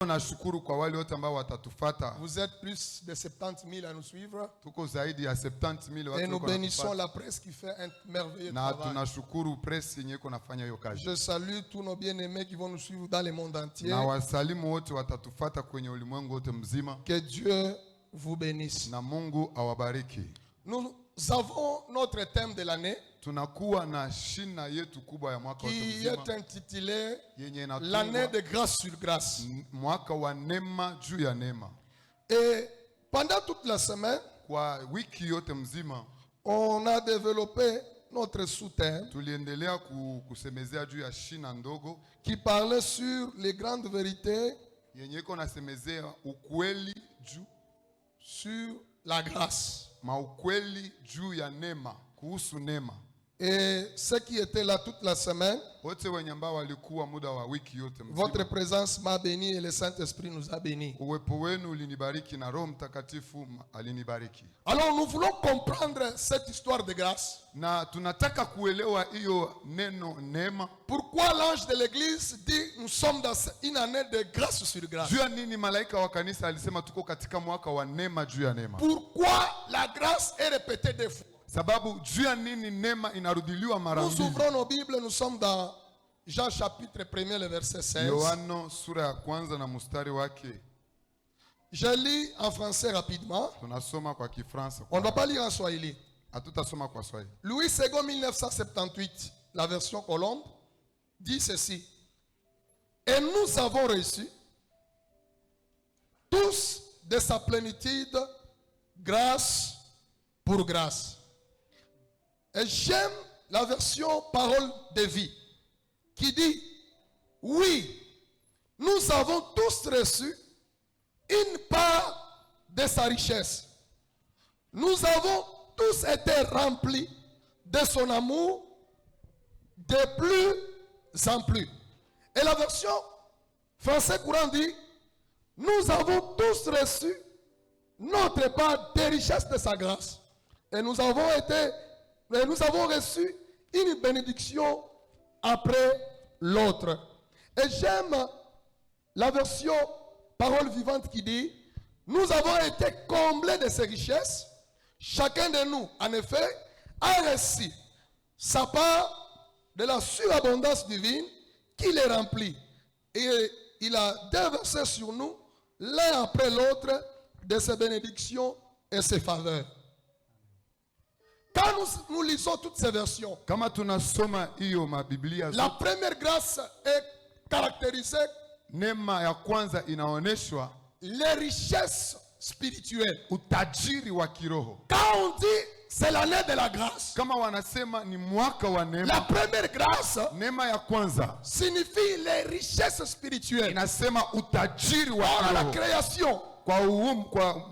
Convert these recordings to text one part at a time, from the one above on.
Nashukuru kwa wale wote ambao watatufata. Vous êtes plus de 70 000 à nous suivre. Tuko zaidi ya 70,000 watu. Et nous bénissons la presse qui fait un merveilleux na travail. tunashukuru press yenye iko nafanya hiyo kazi. Je salue tous nos bien-aimés qui vont nous suivre dans le monde entier. Na wasalimu wote watatufata kwenye ulimwengu wote mzima. Que Dieu vous bénisse. Na Mungu awabariki. Nous avons notre thème de l'année. Tunakuwa na shina yetu kubwa ya mwaka wote qui mzima. est intitulé Yenye inatungwa l'année de grâce sur grâce. Mwaka wa neema juu ya neema. Et pendant toute la semaine, kwa wiki yote mzima, on a développé notre sous-thème tuliendelea kusemezea juu ya shina ndogo qui parlait sur les grandes vérités yenye iko nasemezea ukweli juu sur la grâce. Maukweli juu ya neema, kuhusu neema. Et ceux qui étaient là toute la semaine, wote wenye ambao walikuwa muda wa wiki yote mzima, votre présence m'a béni et le Saint-Esprit nous a bénis. Uwepo wenu ulinibariki na Roho Mtakatifu alinibariki. Alors nous voulons comprendre cette histoire de grâce. Na tunataka kuelewa hiyo neno neema. Pourquoi l'ange de l'église dit nous sommes dans une année de grâce sur grâce? Juu ya nini malaika wa kanisa alisema tuko katika mwaka wa neema juu ya neema? Pourquoi la grâce est répétée deux fois? Sababu juu ya nini neema inarudiliwa mara mbili? Nous ouvrons nos Bibles, nous sommes dans Jean chapitre 1, le verset 16. Yohano sura ya kwanza na mstari wake. Je lis en français rapidement. Tunasoma kwa Kifaransa. On ne va pas lire en swahili. Hatutasoma kwa Swahili. Louis II 1978, la version Colombe, dit ceci. Et nous avons reçu tous de sa plénitude grâce pour grâce. Et j'aime la version parole de vie qui dit, oui, nous avons tous reçu une part de sa richesse. Nous avons tous été remplis de son amour de plus en plus. Et la version français courant dit, nous avons tous reçu notre part des richesses de sa grâce. Et nous avons reçu une bénédiction après l'autre. Et j'aime la version parole vivante qui dit, nous avons été comblés de ces richesses. Chacun de nous, en effet, a reçu sa part de la surabondance divine qui les remplit. Et il a déversé sur nous, l'un après l'autre, de ses bénédictions et ses faveurs. Quand nous lisons toutes ces versions, la première grâce est caractérisée neema ya kwanza inaoneshwa les richesses spirituelles. Utajiri wa kiroho. Quand on dit c'est l'année de la grâce, kama wanasema ni mwaka wa neema, la première grâce neema ya kwanza signifie les richesses spirituelles. Inasema utajiri wa kiroho. la création, kwa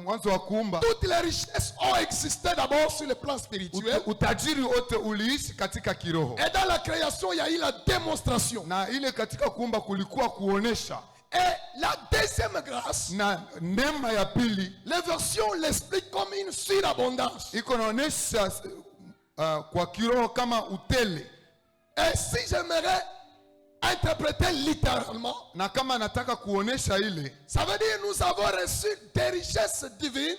mwanzo wa kuumba, toutes les richesses ont existé d'abord sur le plan spirituel. Utajiri wote uliishi katika kiroho. Et dans la création, il y a eu la démonstration. Na ile katika kuumba kulikuwa kuonesha. Et la deuxième grâce, na neema ya pili, les versions l'expliquent comme une surabondance. Iko naonesha kwa kiroho kama utele. Et si j'aimerais interpréter littéralement, na kama nataka kuonesha ile, ça veut dire nous avons reçu des richesses divines,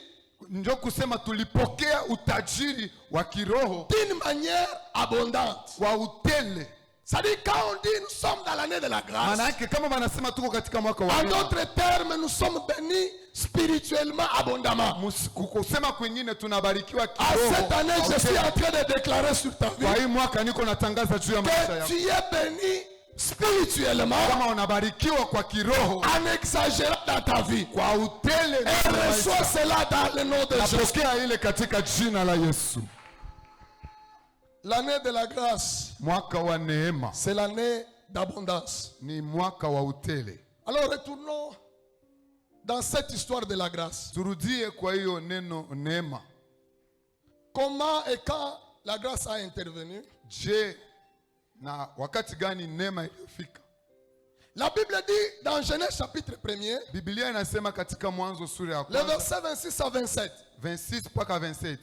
ndio kusema tulipokea utajiri wa kiroho d'une manière abondante. Kwa utele. Ça dit quand on dit nous sommes dans l'année de la grâce, maana yake kama wanasema tuko katika mwaka wa en d'autres termes, nous sommes bénis spirituellement abondamment. Kusema kwingine tunabarikiwa kiroho. À cette année, je suis en train de déclarer sur ta vie. Kwa hii mwaka niko natangaza juu ya maisha yako. Que tu es béni spirituellement, kama unabarikiwa kwa kiroho, en exagérant dans ta vie, kwa utele. Et reçois cela dans le nom de Jésus. Napokea ile katika jina la Yesu. L'année de la grâce, mwaka wa neema, c'est l'année d'abondance. Ni mwaka wa utele. Alors retournons dans cette histoire de la grâce. Turudie kwa hiyo neno neema. Comment et quand la grâce a intervenu? Je, na wakati gani neema ilifika? La Bible dit dans Genèse chapitre 1, Biblia inasema katika Mwanzo sura ya le kwanza, verset 26 à 27. 26 mpaka 27.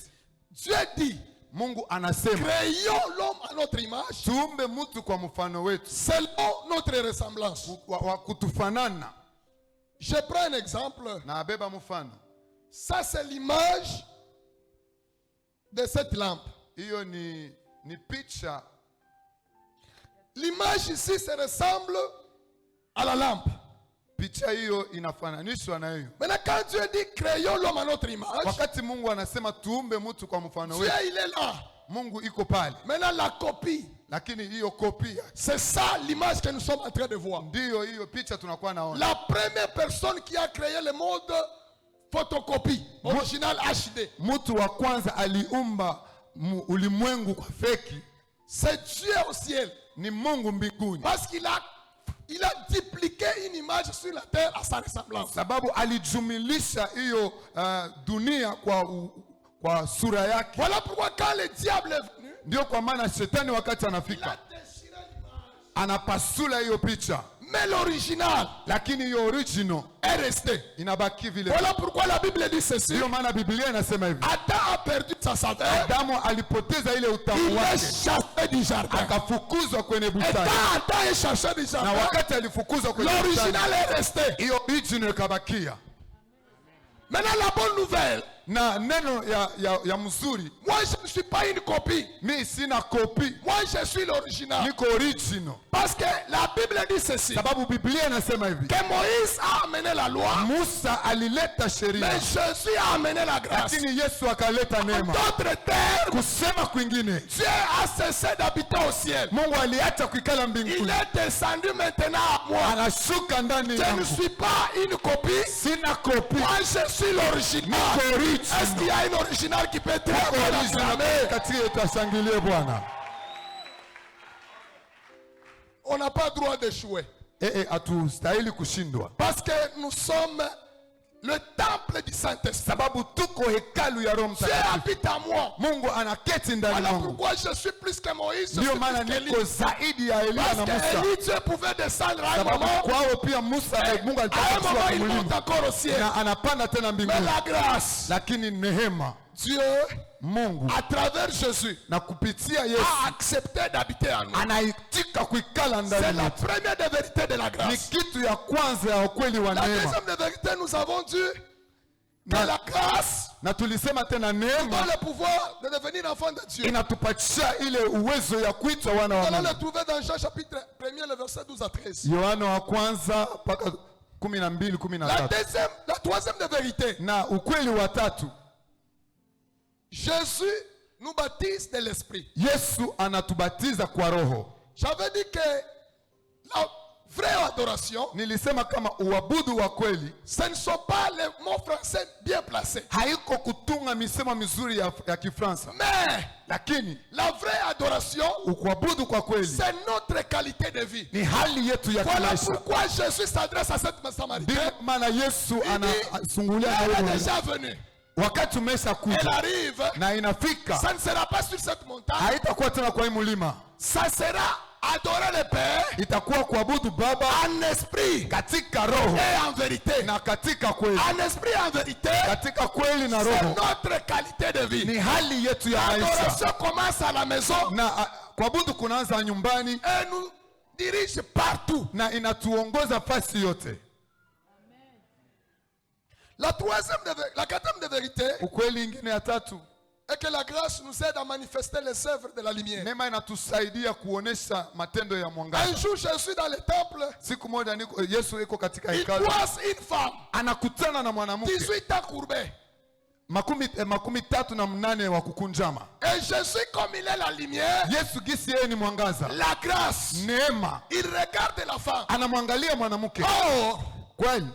Dieu dit, Mungu anasema, créons l'homme à notre image, tuumbe mtu kwa mfano wetu, selon notre ressemblance. wa kutufanana. Je prends un exemple. Na abeba mfano. Ça, c'est l'image de cette lampe. Hiyo ni picha. L'image ici se ressemble à la lampe. Picha hiyo inafananishwa na hiyo. Maintenant, quand Dieu dit créons l'homme à notre image, Wakati Mungu anasema tuumbe mtu kwa mfano Dieu wetu, il est là. Mungu iko pale. Maintenant, la copie, Lakini hiyo kopia, c'est ça l'image que nous sommes en train de voir. ndiyo hiyo picha tunakuwa naona. La première personne qui a créé le mode photocopie, original HD, Mtu wa kwanza aliumba ulimwengu kwa feki c'est Dieu au ciel. ni Mungu mbinguni. Parce qu'il a dupliqué une image sur la terre à sa ressemblance. Sababu alijumilisha hiyo dunia kwa sura yake. Voilà pourquoi quand le diable est venu, Ndio kwa maana shetani wakati il anafika a déchiré l'image. anapasula hiyo picha, Mais l'original lakini hiyo original est resté. inabaki vile. Voilà pourquoi la Bible dit ceci. Ndio maana Biblia inasema hivi, Adam a perdu sa saveur. Adamu alipoteza ile utamu Il est wake, chassé du jardin. akafukuzwa kwenye Et bustani, quand Adam est chassé du na jardin, wakati alifukuzwa kwenye bustani, l'original est resté. hiyo original ikabakia. Maintenant, la bonne nouvelle, Na neno ya mzuri, moi je ne suis pas une copie. mi sina kopi, Moi je suis l'original. niko original. Parce que la Bible dit ceci. Sababu Biblia inasema hivi, Que Moïse a amené la loi, Musa alileta sheria, mais Jésus a amené la grâce. lakini Yesu akaleta En neema. d'autres termes, Kusema kwingine, Dieu a cessé d'habiter au ciel. Mungu aliacha kuikala Il mbinguni, est descendu maintenant à moi. anashuka ndani Je ne yangu. suis pas une copie. Sina kopi, Moi je suis l'original. niko original. Est-ce qu'il y a une original qui peut Niko être original. acclamée? Katika yetu ashangilie Bwana. On n'a pas droit d'échouer. Hatustahili kushindwa, Parce que nous sommes le temple du Saint-Esprit. sababu tuko hekalu ya Roho Dieu Mtakatifu. habite en moi. Mungu anaketi ndani Voilà yangu. pourquoi je suis plus que Moïse. Je Ndio suis maana plus qu'Élie. niko zaidi ya Elia Parce na que Musa, Élie, Dieu pouvait descendre à un sababu moment. kwao pia Musa Mungu À alitaka un kushuka moment, kwa il monte mlima encore au ciel. na anapanda tena Mais mbinguni, la grâce, lakini nehema Dieu, Mungu à travers Jésus, na kupitia Yesu a accepté d'habiter en nous. anaitika kuikala C'est ndani la yetu. première des vérités de la Ni grâce. kitu ya kwanza ya ukweli wa La neema, deuxième des vérités, nous avons dit que Na- la grâce na tulisema tena nous donne neema le pouvoir de devenir enfant de Dieu. inatupatia ile uwezo ya kuitwa wana Nous wa allons Mungu. le trouver dans Jean chapitre 1er, le verset 12 à 13. Yohana wa kwanza mpaka 12 13. La troisième des vérités, Na ukweli wa tatu, Jésus nous baptise de l'Esprit. Yesu anatubatiza kwa Roho. J'avais dit que la vraie adoration, Nilisema kama uabudu wa kweli ce ne sont pas les mots français bien placés. haiko kutunga misemo mizuri ya Kifaransa, Mais lakini la vraie adoration, kuabudu kwa kweli c'est notre qualité de vie. ni hali yetu ya Voilà kimaisha. pourquoi Jésus s'adresse à cette Samaritaine. Ndio maana Yesu Il dit, anasungulia na elle est wewe, déjà venue. wakati umesha Elle kuja arrive. na inafika, Ça ne sera pas sur cette montagne. haitakuwa tena kwa hii mulima, Ça sera adorer le Père itakuwa kuabudu Baba en esprit katika roho et en vérité. na katika kweli. En esprit et en vérité, Katika kweli na c'est roho notre qualité de vie. ni hali yetu ya maisha, L'adoration commence à la maison na kuabudu kunaanza nyumbani et nous dirige partout. na inatuongoza fasi yote. La quatrième de vérité Ukweli ingine ya tatu, est que la grâce nous aide à manifester les œuvres de la lumière. neema inatusaidia kuonesha matendo ya Un mwangaza. jour, Jésus dans le temple, Siku moja Yesu yuko katika il hekalu, croise une femme, anakutana na mwanamke 18 ans courbée. makumi 38 wa kukunjama. Et Jésus, comme il est la lumière, Yesu gisi yeye ni mwangaza, la grâce, neema, il regarde la femme. anamwangalia mwanamke. Or, Kweli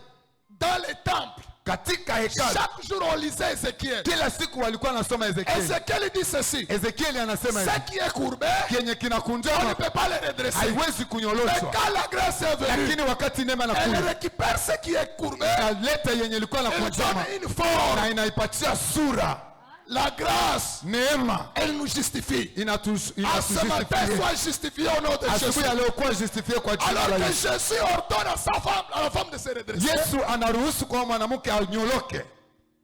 dans le temple, katika hekalu chaque jour on lisait Ézéchiel. kila siku walikuwa anasoma Ezekieli. Ézéchiel dit ceci. Ezekieli anasema Ce hivi, qui est courbé, kenye on ne kinakunjama peut pas le redresser. haiwezi Mais kunyoloshwa, quand la grâce est venue, lakini wakati neema elle inakuja récupère ce qui est courbé inaleta yenye ilikuwa et inakunjama donne une forme. na inaipatia sura. La grâce, Neema elle nous justifie. inatusifie. À ce matin, sois justifié au nom de Jésus. Asubuhi ya leo kuwa justifie kwa jina Alors la que Yesu. Jésus ordonne à sa femme, à la femme de se redresser. Yesu anaruhusu kwa mwanamke anyoloke.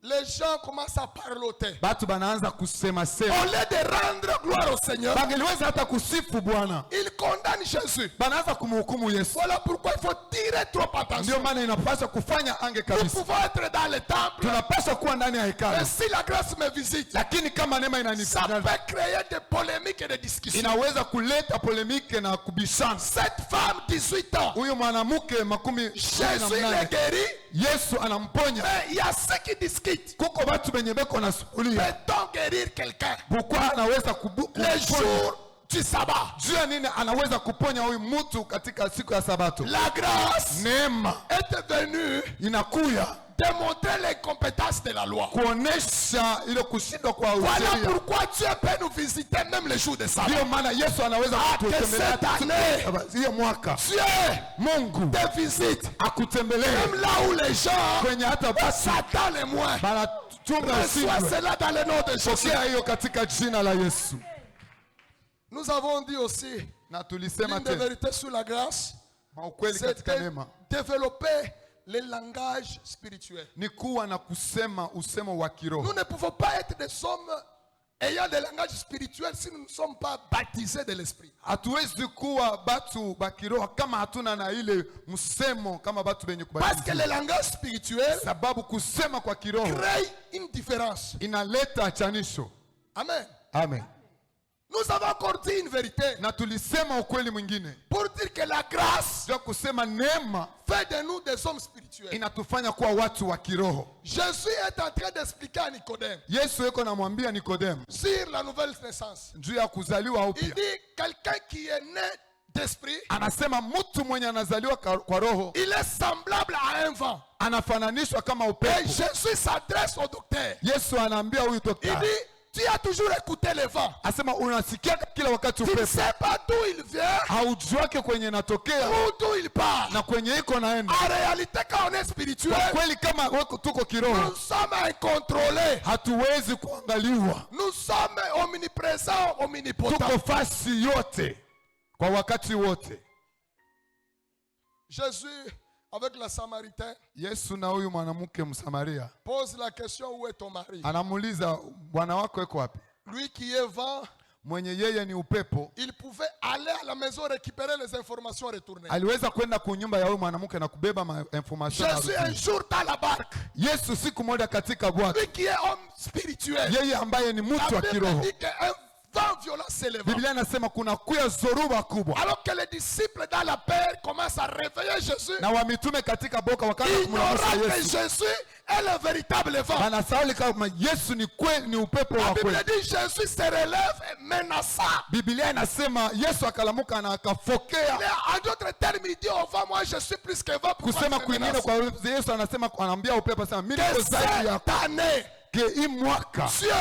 les gens commencent à parloter. batu banaanza kusema Au sema, lieu de rendre gloire au Seigneur, bangeliweza hata kusifu Bwana, ils condamnent Jésus. banaanza kumhukumu Yesu. Voilà pourquoi il faut tirer trop Ndio attention. maana inapaswa kufanya ange Nous kabisa, pouvons être dans le temple, tunapaswa kuwa ndani ya et hekalu, si la grâce me visite, lakini kama neema ça inanifanya peut créer des polémiques et des discussions. inaweza kuleta polemike na kubishana. Cette femme, 18 ans, Huyo mwanamke makumi Jésus l'a guéri, Yesu anamponya. mais il y a ceux qui discutent. Kuko batu benye beko na sukulia Peut-on guérir quelqu'un bukwa anaweza les jours du sabbat? juu ya nini anaweza kuponya huyu mtu katika siku ya Sabato? La grâce Neema est venue inakuya démontrer les compétences de la loi. kuonesha ile kushindwa kwa Voilà sheria. pourquoi Dieu peut nous visiter même les jours de sabbat. Ndio maana Yesu anaweza Ah, kututembelea que cette année, hiyo mwaka. Dieu Mungu te visite akutembelee même là où les gens kwenye hata basi Satan les moins. banatunga Reçois usiku. cela dans le nom de Jésus. Pokea hiyo katika jina la Yesu. Nous avons dit aussi Na tulisema l'une des tena vérités sur la grâce, ukweli katika c'était neema développer le langage spirituel. ni kuwa na kusema usemo wa Nous kiroho. ne pouvons pas être des hommes ayant des langages spirituels si nous ne sommes pas baptisés de l'esprit. Hatuwezi kuwa batu ba kiroho kama hatuna na ile msemo kama batu benye Parce que kubatizwa. le langage spirituel Sababu kusema kwa kiroho crée une différence. inaleta chanisho. Amen. Amen. Nous avons encore dit une vérité Na tulisema ukweli mwingine pour dire que la grâce ndio kusema neema fait de nous des hommes spirituels. inatufanya kuwa watu wa kiroho. Jésus est en train d'expliquer à Nicodème Yesu yuko namwambia Nikodemo sur la nouvelle naissance. juu ya kuzaliwa Il upya. dit quelqu'un qui est né d'esprit, Anasema mtu mwenye anazaliwa kwa roho il est semblable à un vent. anafananishwa kama Et upepo. Jésus s'adresse au docteur. Yesu anaambia huyu Il daktari, dit, tu as toujours écouté le vent. asema unasikia kila wakati Tu ne upepo, sais pas d'où il vient haujuake kwenye inatokea ou d'où il part. na kwenye iko naenda. En réalité, quand on est spirituel, Kwa kweli kama tuko nous kiroho sommes incontrôlés. hatuwezi kuangaliwa, Nous sommes omniprésents, omnipotents. tuko fasi yote kwa wakati wote. Jésus, avec la Samaritaine, Yesu na huyu mwanamke Msamaria pose la question, où est ton mari? anamuuliza bwana wako yuko wapi? Lui qui est vent, Mwenye yeye ni upepo il pouvait aller à la maison récupérer les informations retournées. aliweza kwenda kunyumba ya huyu mwanamke na kubeba information. Jésus un jour dans la barque. Yesu siku moja katika bwato, Lui qui est homme spirituel. yeye ambaye ni mtu La wa Bible kiroho, dit qu'un vent violent s'élève. Biblia inasema kuna kuya zoruba kubwa, Alors que les disciples dans la paix commencent à réveiller Jésus, na wamitume katika boka wakaanza ignorant kumlamusha que Yesu, Jésus est le véritable vent. wanasauli kama Yesu ni kweli, ni upepo La wa Bible kweli. dit Jésus se relève et menaçant. Biblia inasema Yesu akalamuka na akafokea, En d'autres termes, il dit au vent, moi je suis plus que vent. Pourquoi kusema tu me kwingine menaces? kwa Yesu anasema, anaambia upepo sema mimi niko Que zaidi ya cette année, hii mwaka Dieu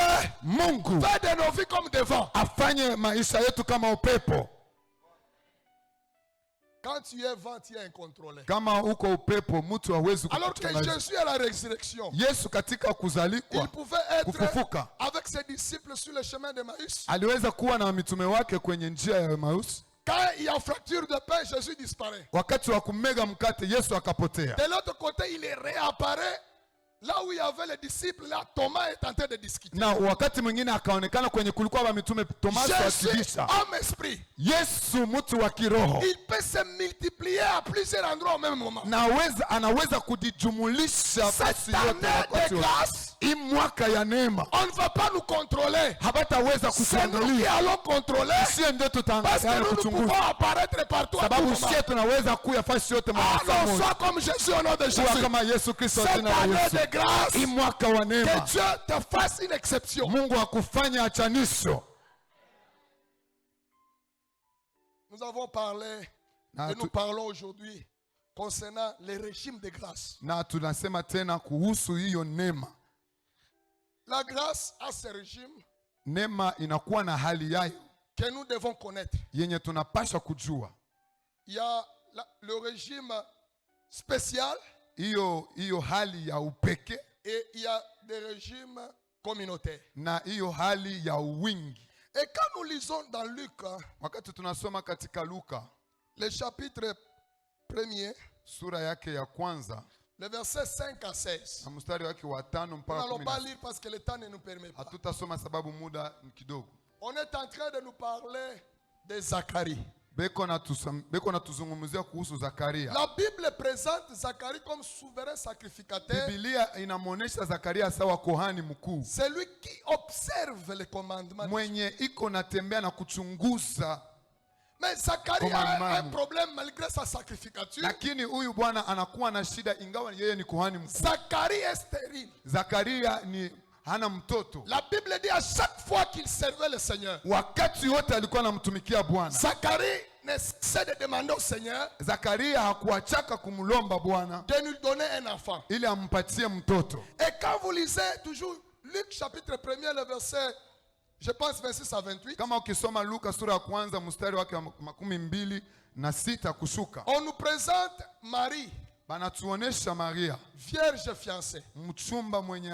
Mungu fait de nos vies comme des vents. afanye maisha yetu kama upepo. Quand tu es vent, tu es incontrôlé. Kama uko upepo mtu hawezi Alors que kukuchanganya. Jésus à la résurrection, Yesu katika il kuzalikwa pouvait être kufufuka avec ses disciples sur le chemin de Maïs. aliweza kuwa na mitume wake kwenye njia ya Emmaus. Quand il y a fracture de pain, Jésus disparaît. Wakati wa kumega mkate Yesu akapotea, De l'autre côté, il réapparaît là où il y avait les disciples. Là, Thomas est en train de discuter. na wakati mwingine akaonekana kwenye kulikuwa wa mitume Tomaso Jésus, akibisha. homme esprit, Yesu mtu wa kiroho il peut se multiplier à plusieurs endroits au même moment. na anaweza kujijumulisha Cette fasi yote année wakati de wote. grâce, Hii mwaka ya neema on ne va pas nous contrôler. habataweza C'est nous qui kutuangalia, allons contrôler. sie ndio Parce que tutaangalia nous, nous kuchunguza, pouvons apparaître partout. À tout sababu moment. sie tunaweza kuya fasi yote mwa saa Alors, moja. sois comme Jésus au nom de Kuwa Jésus. kama Yesu Kristo wa Cette jina la année Yesu. de grâce, Hii mwaka wa neema que Dieu te fasse une exception. Mungu akufanya achanisho. Nous avons parlé Na et nous tu- parlons aujourd'hui concernant les régimes de grâce. na tunasema tena kuhusu hiyo neema. La grâce a ce régime Neema inakuwa na hali yayo que nous devons connaître. yenye tunapasha kujua. Il y a le régime spécial Hiyo hali ya upeke et il y a des régimes communautaires. na hiyo hali ya wingi. Et quand nous lisons dans Luc, Wakati tunasoma katika Luka le chapitre 1er, sura yake ya kwanza le verset 5 à 16. na mstari wake wa 5 Nous mpaka n'allons pas 16. lire parce que le temps ne nous permet pas. Hatutasoma sababu muda ni kidogo. On est en train de nous parler de Zacharie. Beko na tuzungumzia kuhusu Zakaria. La Bible présente Zacharie comme souverain sacrificateur. Biblia inamwonyesha Zakaria sawa kohani mkuu, C'est lui qui observe les commandements. mwenye iko natembea na kuchunguza. Mais Zacharie a Commandement. un problème malgré sa sacrificature. Lakini huyu bwana anakuwa na shida, ingawa yeye ni kohani mkuu. Zacharie est stérile. Zakaria ni hana mtoto. La Bible dit à chaque fois qu'il servait le Seigneur, Wakati wote alikuwa anamtumikia Bwana. Zacharie ne cessait de demander au Seigneur Zakaria hakuachaka kumlomba Bwana de nous donner un enfant. ili ampatie mtoto. Et quand vous lisez toujours Luc chapitre 1er, le verset, je pense 26 à 28, Kama ukisoma Luka sura ya kwanza mstari wake wa 26 kushuka, on nous présente Marie, banatuonesha Maria vierge fiancée, mchumba mwenye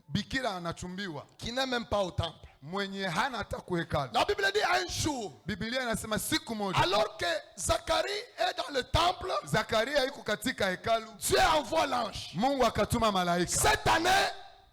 bikira anachumbiwa, qui n'est même pas au temple. mwenye hana hata kuhekalu. La Bible dit un jour, Biblia inasema siku moja alors que Zacharie est dans le temple, Zakaria yuko katika hekalu, Dieu envoie l'ange. Mungu akatuma malaika. Cette année,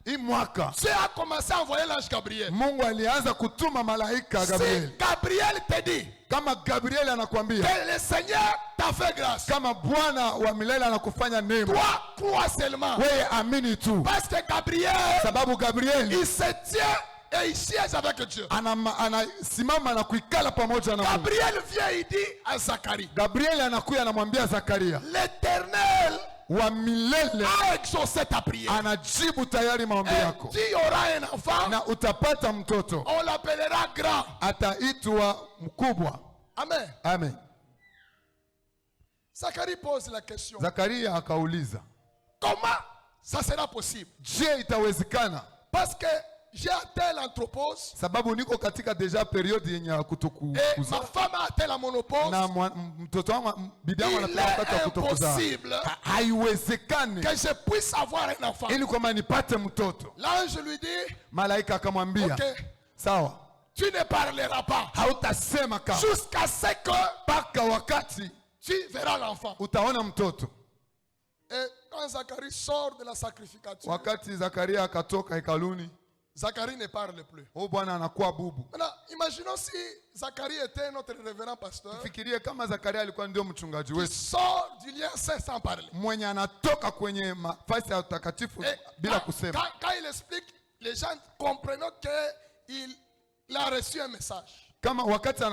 Hii mwaka Dieu a commencé à envoyer l'ange Gabriel. Mungu alianza kutuma malaika Gabriel. Si Gabriel te dit Kama Gabriel anakuambia, que le Seigneur t'a fait grâce, kama Bwana wa milele anakufanya neema, toi, crois seulement. wewe amini tu, Parce que Gabriel, sababu Gabriel il se tient et il siège avec Dieu. anasimama na kuikala pamoja na Mungu. Gabriel vient, il dit à Zacharie, Gabriel anakuya anamwambia Zakaria, l'Éternel wa milele a exaucé ta prière. anajibu tayari maombi Et yako, tu auras un enfant, na utapata mtoto, on l'appellera grand. ataitwa mkubwa. Amen. Amen. Zacharie pose la question, Zakaria akauliza, comment ça sera possible? je, itawezekana? Parce que j'ai atteint l'anthropose Sababu niko katika deja periodi yenye et kutokuza, ma femme a atteint la monopause. na mtoto wangu, bibi yangu Il anafika wakati wa est kutokuza. impossible Haiwezekani que je puisse avoir un enfant. ili kwamba nipate mtoto. L'ange lui dit, Malaika akamwambia, ok, sawa, tu ne parleras pas hautasema kama jusqu'à ce que mpaka wakati tu verras l'enfant. utaona mtoto. Et quand Zacharie sort de la sacrificature, Wakati Zakaria akatoka hekaluni, Zacharie ne parle plus. huyu bwana anakuwa bubu. Maintenant, imaginons si Zacharie était notre révérend pasteur, Fikirie kama Zakaria alikuwa ndio mchungaji qui wetu sort du lien saint sans parler. mwenye anatoka kwenye nafasi ya utakatifu Et bila kusema. quand il explique, les gens comprennent qu'il a reçu un message. Kama wakati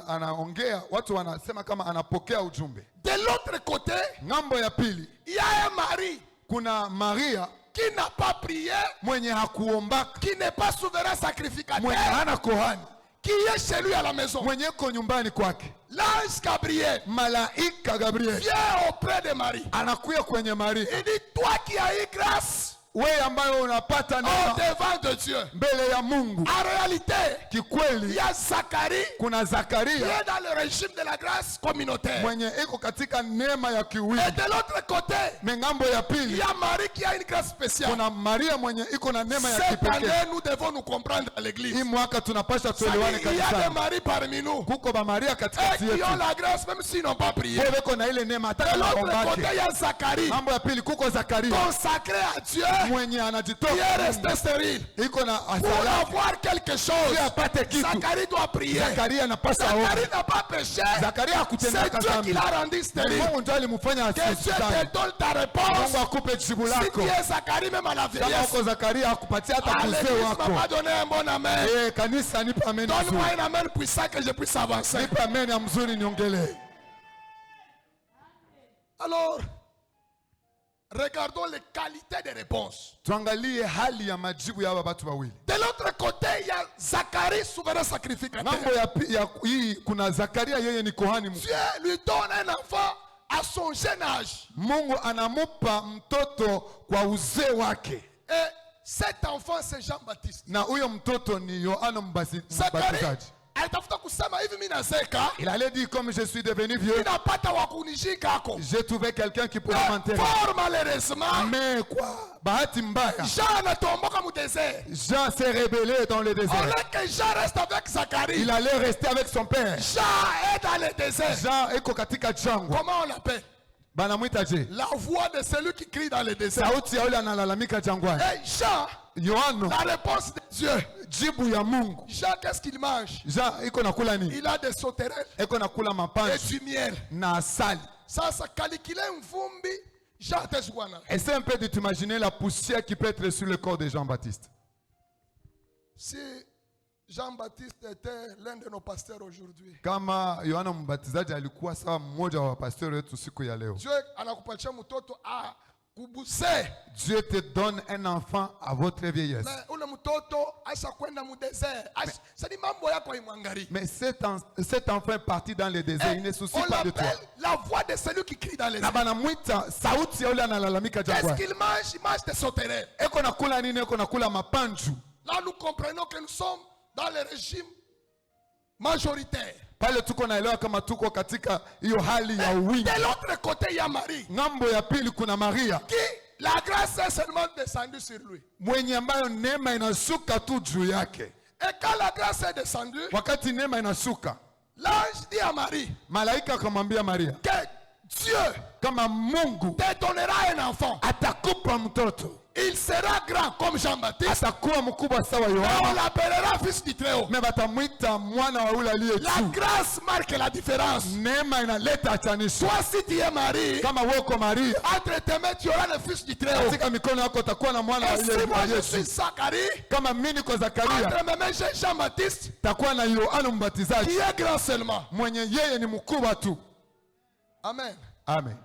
anaongea watu wanasema kama anapokea ujumbe. De l'autre côté, Ngambo ya pili il y a un mari kuna Maria qui n'a pas prié, mwenye hakuombaka, qui n'est pas souverain sacrificateur, mwenye hana kohani, qui est chez lui à la maison. mwenye ko nyumbani kwake. L'ange Gabriel Malaika Gabriel vient auprès de Marie. anakuya kwenye Maria, Il dit, toi qui as eu grâce wewe ambayo unapata au neema devant de Dieu. mbele ya Mungu. En réalité, il Kikweli y a Zacharie kuna qui Zakaria est dans le régime de la grâce communautaire. mwenye iko katika neema ya Et kiwili, de l'autre côté, na ngambo ya il pili y a Marie qui a une grâce spéciale. kuna Maria mwenye iko na neema ya Cette kipekee. année, nous devons nous comprendre à l'église. Hii mwaka tunapasha tuelewane Il y a des kanisani. maris parmi nous Kuko ba Maria et katikati qui ont yetu, la grâce même s'ils n'ont pas prié. wewe uko na ile neema hata De kama l'autre côté, haombaki. il y a Zacharie Ngambo ya pili kuko Zakaria consacré à Dieu mwenye qui anajitoa est resté stérile. iko na Pour asala avoir quelque chose, ili apate kitu. Zacharie doit prier. Zakaria anapasa Zacharie aombe. n'a pas péché. Zakaria hakutenda C'est Dieu qui dhambi, l'a rendu stérile. Mungu ndiye alimfanya Que Dieu asizame. te donne ta réponse. Mungu akupe jibu Si lako. tu es Zacharie, même à la Kama vieillesse, uko Zakaria akupatia hata à uzee l'église, wako. m'a pas donné un bon amen. Kanisa nipe amen Donne-moi mzuri. un amen puissant que je puisse avancer. Nipe amen ya mzuri niongelee. Alors, regardons les qualités des réponses. Tuangalie hali ya majibu ya hawa watu wawili. De l'autre côté, il y a Zacharie, souverain sacrificateur. Ngambo hii kuna Zakaria, yeye ni kohani mkuu. Dieu lui donne un enfant à son jeune âge. Mungu anamupa mtoto kwa uzee wake, Et cet enfant, c'est Jean-Baptiste. na huyo mtoto ni Yohana Zacharie Mbatizaji. alitafuta kusema hivi, mimi nazeka, Il allait dire, comme je suis devenu vieux, ninapata wa kunishika ako. j'ai trouvé quelqu'un qui pourrait m'enterrer. Fort malheureusement, Mais quoi, bahati mbaya, Jean anatomboka mu désert. Jean s'est rébellé dans le Au désert. lieu que Jean reste avec Zacharie, Il allait rester avec son père. Jean est dans le désert. Jean eko katika jangwa. Comment on l'appelle? banamwita je? La voix de celui qui crie dans le désert. Sauti ya yule analalamika jangwani. Et Jean, Yohano, la réponse de Dieu. jibu ya Mungu. Jean, qu'est-ce qu'il mange? Jean iko nakula nini? Il a des sauterelles Iko nakula et mapanzi du miel. na asali. Ça calculait une vumbi. Jean Tezouana. Essaie un peu de t'imaginer la poussière qui peut être sur le corps de Jean-Baptiste. Si Jean-Baptiste était l'un de nos pasteurs aujourd'hui, Kama Yohana Mbatizaji alikuwa sawa mmoja wa pastori wetu siku ya leo. Dieu anakupatia mtoto a kubuse. Dieu te donne un enfant à votre vieillesse. Mais ule mtoto acha kwenda mu désert. Sadi mambo yako imwangalie. Mais cet enfant est parti dans le désert. Il ne soucie On pas de toi. l'appelle la voix de celui qui crie dans les Na airs. banamwita sauti ya yule analalamika Qu'est-ce jangwani. qu'il mange? Il mange des sauterelles. Eko nakula nini? Eko nakula mapanju. Là, nous comprenons que nous sommes dans le régime majoritaire. Pale tuko naelewa kama tuko katika hiyo hali ya wingi. De l'autre côté, il y a Marie. Ngambo ya pili kuna Maria Qui, la grâce est seulement descendue sur lui. mwenye ambayo neema inashuka tu juu yake. Et quand la grâce est descendue, Wakati neema inashuka, l'ange dit à Marie malaika akamwambia Maria, que Dieu kama Mungu te donnera un enfant. atakupa mtoto, Il sera grand comme Jean-Baptiste. atakuwa mkubwa sawa Et on Yohana, l'appellera fils du Très-Haut. me batamwita mwana wa ule aliye La juu. grâce marque la différence. Neema inaleta achanisho. Toi, si tu es Marie, Kama weko Maria, entre tes mains, tu auras le fils du Très-Haut. katika mikono yako utakuwa na mwana wa Et ile si moi je aliye suis juu. Zacharie, Kama mimi niko Zakaria, entre mes mains, j'ai Jean-Baptiste, takuwa na Yohana qui Mbatizaji est grand seulement. mwenye yeye ni mkubwa tu. Amen. Amen.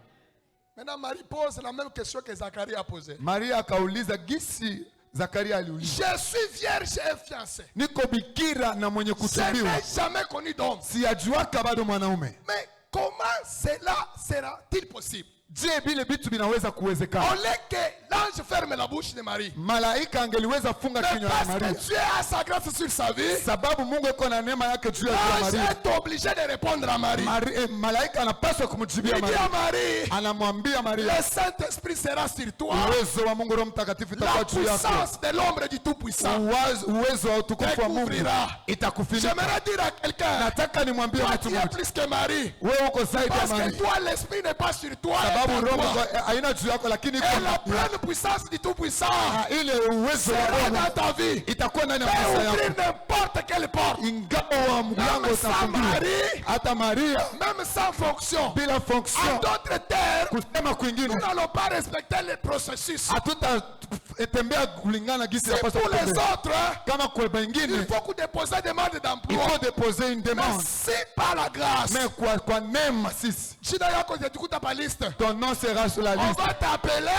Maintenant, Marie pose la même question que Zacharie a posée. Maria akauliza gisi Zakaria aliuliza, Je suis vierge et fiancée. niko bikira na mwenye Je kutumbiwa, n'ai jamais connu d'homme. siyajuaka bado mwanaume. Mais comment cela sera-t-il possible? Je, vile vitu vinaweza Au kuwezekana? lieu que l'ange ferme la bouche de Marie. Malaika angeliweza funga Mais kinywa ya parce Maria, que Dieu a sa grâce sur sa vie, sababu Mungu iko na neema yake juu ya l'ange Maria. est obligé de répondre à Marie. Malaika anapaswa kumjibia Il dit Maria, à Marie, anamwambia Maria, le Saint-Esprit sera sur toi. uwezo wa Mungu Roho Mtakatifu La itakuwa juu yako, puissance de l'ombre du Tout-Puissant. uwezo wa utukufu wa Mungu Découvrira. itakufunika. J'aimerais dire à quelqu'un, Nataka nimwambie toi mtu tu es mmoja, plus que Marie. wewe uko zaidi ya Parce que Maria, toi, l'Esprit n'est pas sur toi. sababu et en Roho toi. haina juu yako, lakini Et la iko pleine puissance du Tout-Puissant ile uwezo wa sera Roho dans ta vie. itakuwa ndani ya Et maisha ouvrir yako. n'importe quelle porte. Ingawa mlango Même sans utafunguliwa, Marie, hata Maria même sans fonction. bila En fonction, d'autres termes, kusema kwingine nous n'allons pas respecter les processus. hatutatembea kulingana gisi C'est yapaswa pour les kutembea. autres, hein, Kama kwa il wengine faut que déposer demande il d'emploi. faut déposer une Mais demande, c'est par la grâce. mais kwa neema sisi Shida yako zitukuta pa liste. ton nom sera sur la On liste, va t'appeler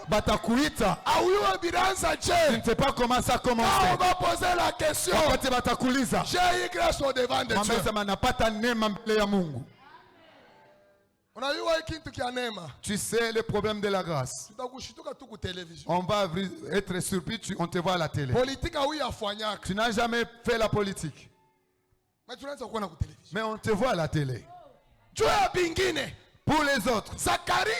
batakuita. à Ouyo Biranza Je Dieu. ne sais pas comment ça Quand on commence. va poser la question, Wakati batakuuliza, j'ai eu grâce au devant de Dieu. mwambie sema napata neema mbele ya Mungu. Unajua hiki kitu kia neema. Tu sais le problème de la grâce. Tutakushituka tu ku television. On va être surpris, on te voit à la télé. Politique huyu afanyaka. Tu n'as jamais fait la politique, Mais tunaanza kuona ku television. mais on te voit à la télé. Juu ya bingine, Pour les autres, Zacharie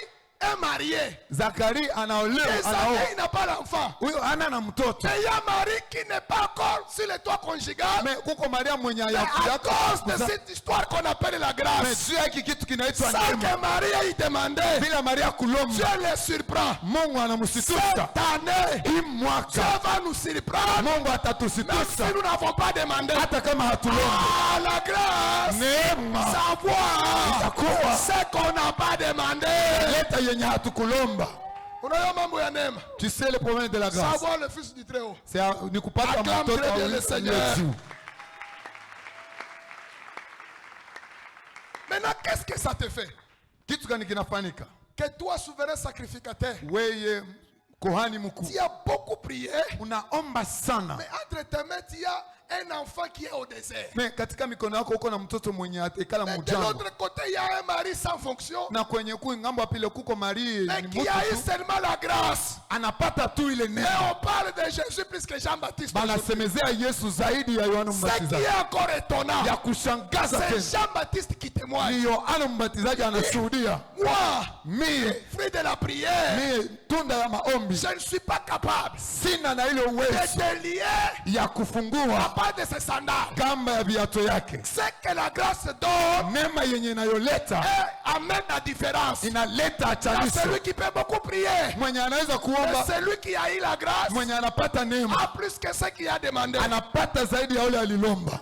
est marié. Zacharie Et anaolewa, Zacharie n'a pas d'enfant. huyo ana na mtoto, Et il y a Marie qui n'est pas encore sur le toit conjugal. mais kuko Maria mwenye Mais à yako, cause de cette histoire qu'on appelle la mais grâce, juu yake kitu kinaitwa sans neema. que Marie ait demandé, Bila Maria Dieu kulomba, les surprend. Mungu Cette anamusitusa. année, Hii Dieu mwaka va nous surprendre, Mungu même atatusitusa si nous n'avons pas demandé. hata kama hatulomba. Ah, la grâce, Neema savoir itakuwa ce qu'on n'a pas demandé. leta yenye hatukulomba. Unajua mambo ya neema. Tu sais le problème de la grâce, Savoir le fils du Très-Haut. c'est ni kupata Acclame mtoto très bien wa le Seigneur. juu. Maintenant, qu'est-ce que ça te fait? Kitu gani kinafanyika? Que toi, souverain sacrificateur, Weye kohani mkuu, tu as beaucoup prié, unaomba sana, mais entre tes mains, il y a un enfant qui est au désert. mais katika mikono yako uko na mtoto mwenye atekala Mais de mujangwa, l'autre côté, il y a un mari sans fonction, na kwenye kuu ngambo ya pile kuko Maria mais ni qui a eu mtu tu seulement la grâce. anapata tu ile Et neema. on parle de Jésus plus que Jean-Baptiste. Banasemezea Yesu zaidi ya Yohana Ce qui Mbatizaji. est encore étonnant, Ya kushangaza c'est tena Jean-Baptiste qui témoigne. ni Yohana Mbatizaji anashuhudia, Moi, mie fruit de la prière, tunda ya maombi je ne suis pas capable sina na ile de uwezo te lier ya à kufungua part de ses sandales. kamba ya viato yake. C'est que la grâce donne Neema yenye inayoleta et amène la différence. inaleta Il y a achanisho. celui qui peut beaucoup prier, Mwenye anaweza et kuomba, celui qui a eu la grâce mwenye anapata neema a plus que ce qu'il a demandé. anapata zaidi ya ule alilomba.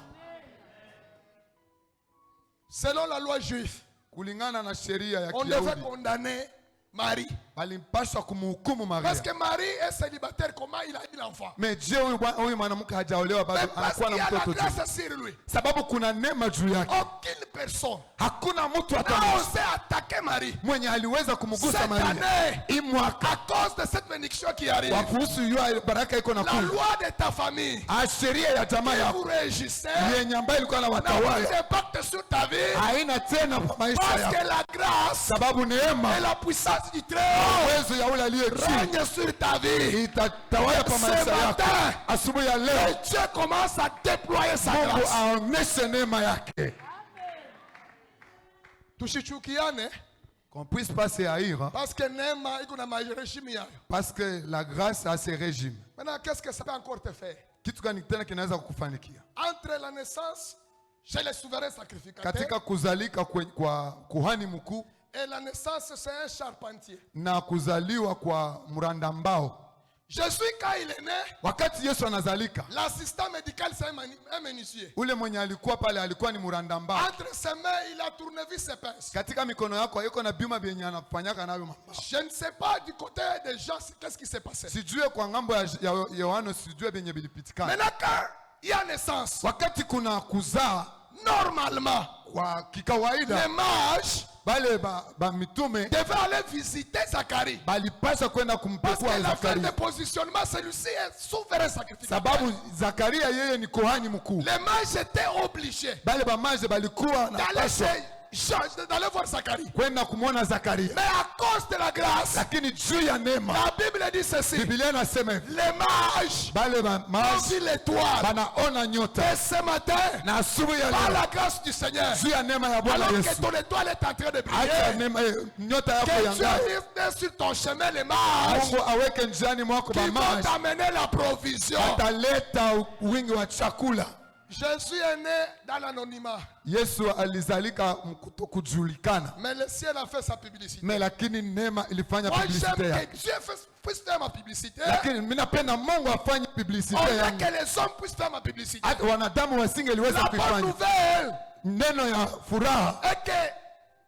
Selon la loi juive, Kulingana na sheria ya on devait Kiyahudi condamner Marie. walimpaswa kumhukumu Maria. Parce que Marie est célibataire, comment il a eu l'enfant? Mais je huyu mwanamke hajaolewa Mais bado, parce anakuwa qu'il y na a la mtoto tu, grâce sur lui. sababu kuna neema juu yake. Aucune personne Hakuna mtu n'a hata osé attaquer Marie. mwenye aliweza kumgusa Cette Maria année, hii mwaka à cause de cette bénédiction qui arrive, kwa kuhusu hiyo baraka iko na la kuja. loi de ta famille Sheria ya jamaa qui vous yako régissait yenye ambayo ilikuwa na n'a watawala pas d'impact sur ta vie haina tena kwa maisha parce yako, que la grâce sababu neema et la puissance du Très-Haut uwezo ya ule aliye chini règne sur ta vie. itatawala kwa Ce maisha yako. matin, Asubuhi ya Et leo Dieu commence à déployer sa Mungu grâce. aoneshe neema yake, Tushichukiane qu'on puisse pas se haïr, parce que neema iko na régime yayo. parce que la grâce a ses régimes. Maintenant, qu'est-ce que ça peut encore te faire? Kitu gani tena kinaweza kukufanikia Entre la naissance chez le souverain sacrificateur katika kuzalika kwa kuhani mkuu et la naissance c'est un charpentier. na kuzaliwa kwa mranda mbao? Jésus, quand il est né, Wakati Yesu anazalika, l'assistant médical c'est un menuisier. ule mwenye alikuwa pale alikuwa ni mranda mbao. Entre ses mains, il a tournevis ses pinces. Katika mikono yako yuko na vyuma vyenye anafanyaka navyo mambao. Je ne sais pas du côté des gens qu'est-ce qui s'est passé. Sijue kwa ngambo ya Yohana, sijue vyenye vilipitikana. Maintenant, quand il y a naissance, Wakati kuna kuzaa normalement, kwa kikawaida, les mages bale ba mitume devaient aller visiter Zacharie. balipaswa kwenda Parce kumpekua que l'affaire de Zakaria, positionnement, celui-ci est souverain sacrificateur. sababu Zakaria yeye ni kohani mkuu. Les mages étaient obligés Bale bamaje balikuwa na d'aller paswa d'aller voir Zacharie. kwenda kumwona Zakaria, Mais à cause de la grâce, lakini juu ya neema la Bible dit ceci. Biblia inasema hivi, Les mages bale ont bamaje vu l'étoile. banaona nyota, Et ce matin, na asubuhi ya par leo la grâce du Seigneur, juu ya neema ya Bwana alors que Yesu, ton étoile est en train de acha briller, neema nyota yako que ya Dieu ng'aa, livre sur ton chemin les mages Mungu aweke njiani mwako qui vont bamaje t'amener la provision. ataleta wingi wa chakula. Jésus est né dans l'anonymat, Yesu alizalika kutokujulikana, mais le ciel a fait sa publicité. me lakini neema ilifanya Moi, j'aime publicite que yake. Dieu puisse faire ma publicité. Lakini mimi napenda Mungu afanye On publicite veut yangu, que les hommes puissent faire ma publicité. hata wanadamu wasingeliweza La bonne kuifanya. nouvelle Neno ya furaha, est que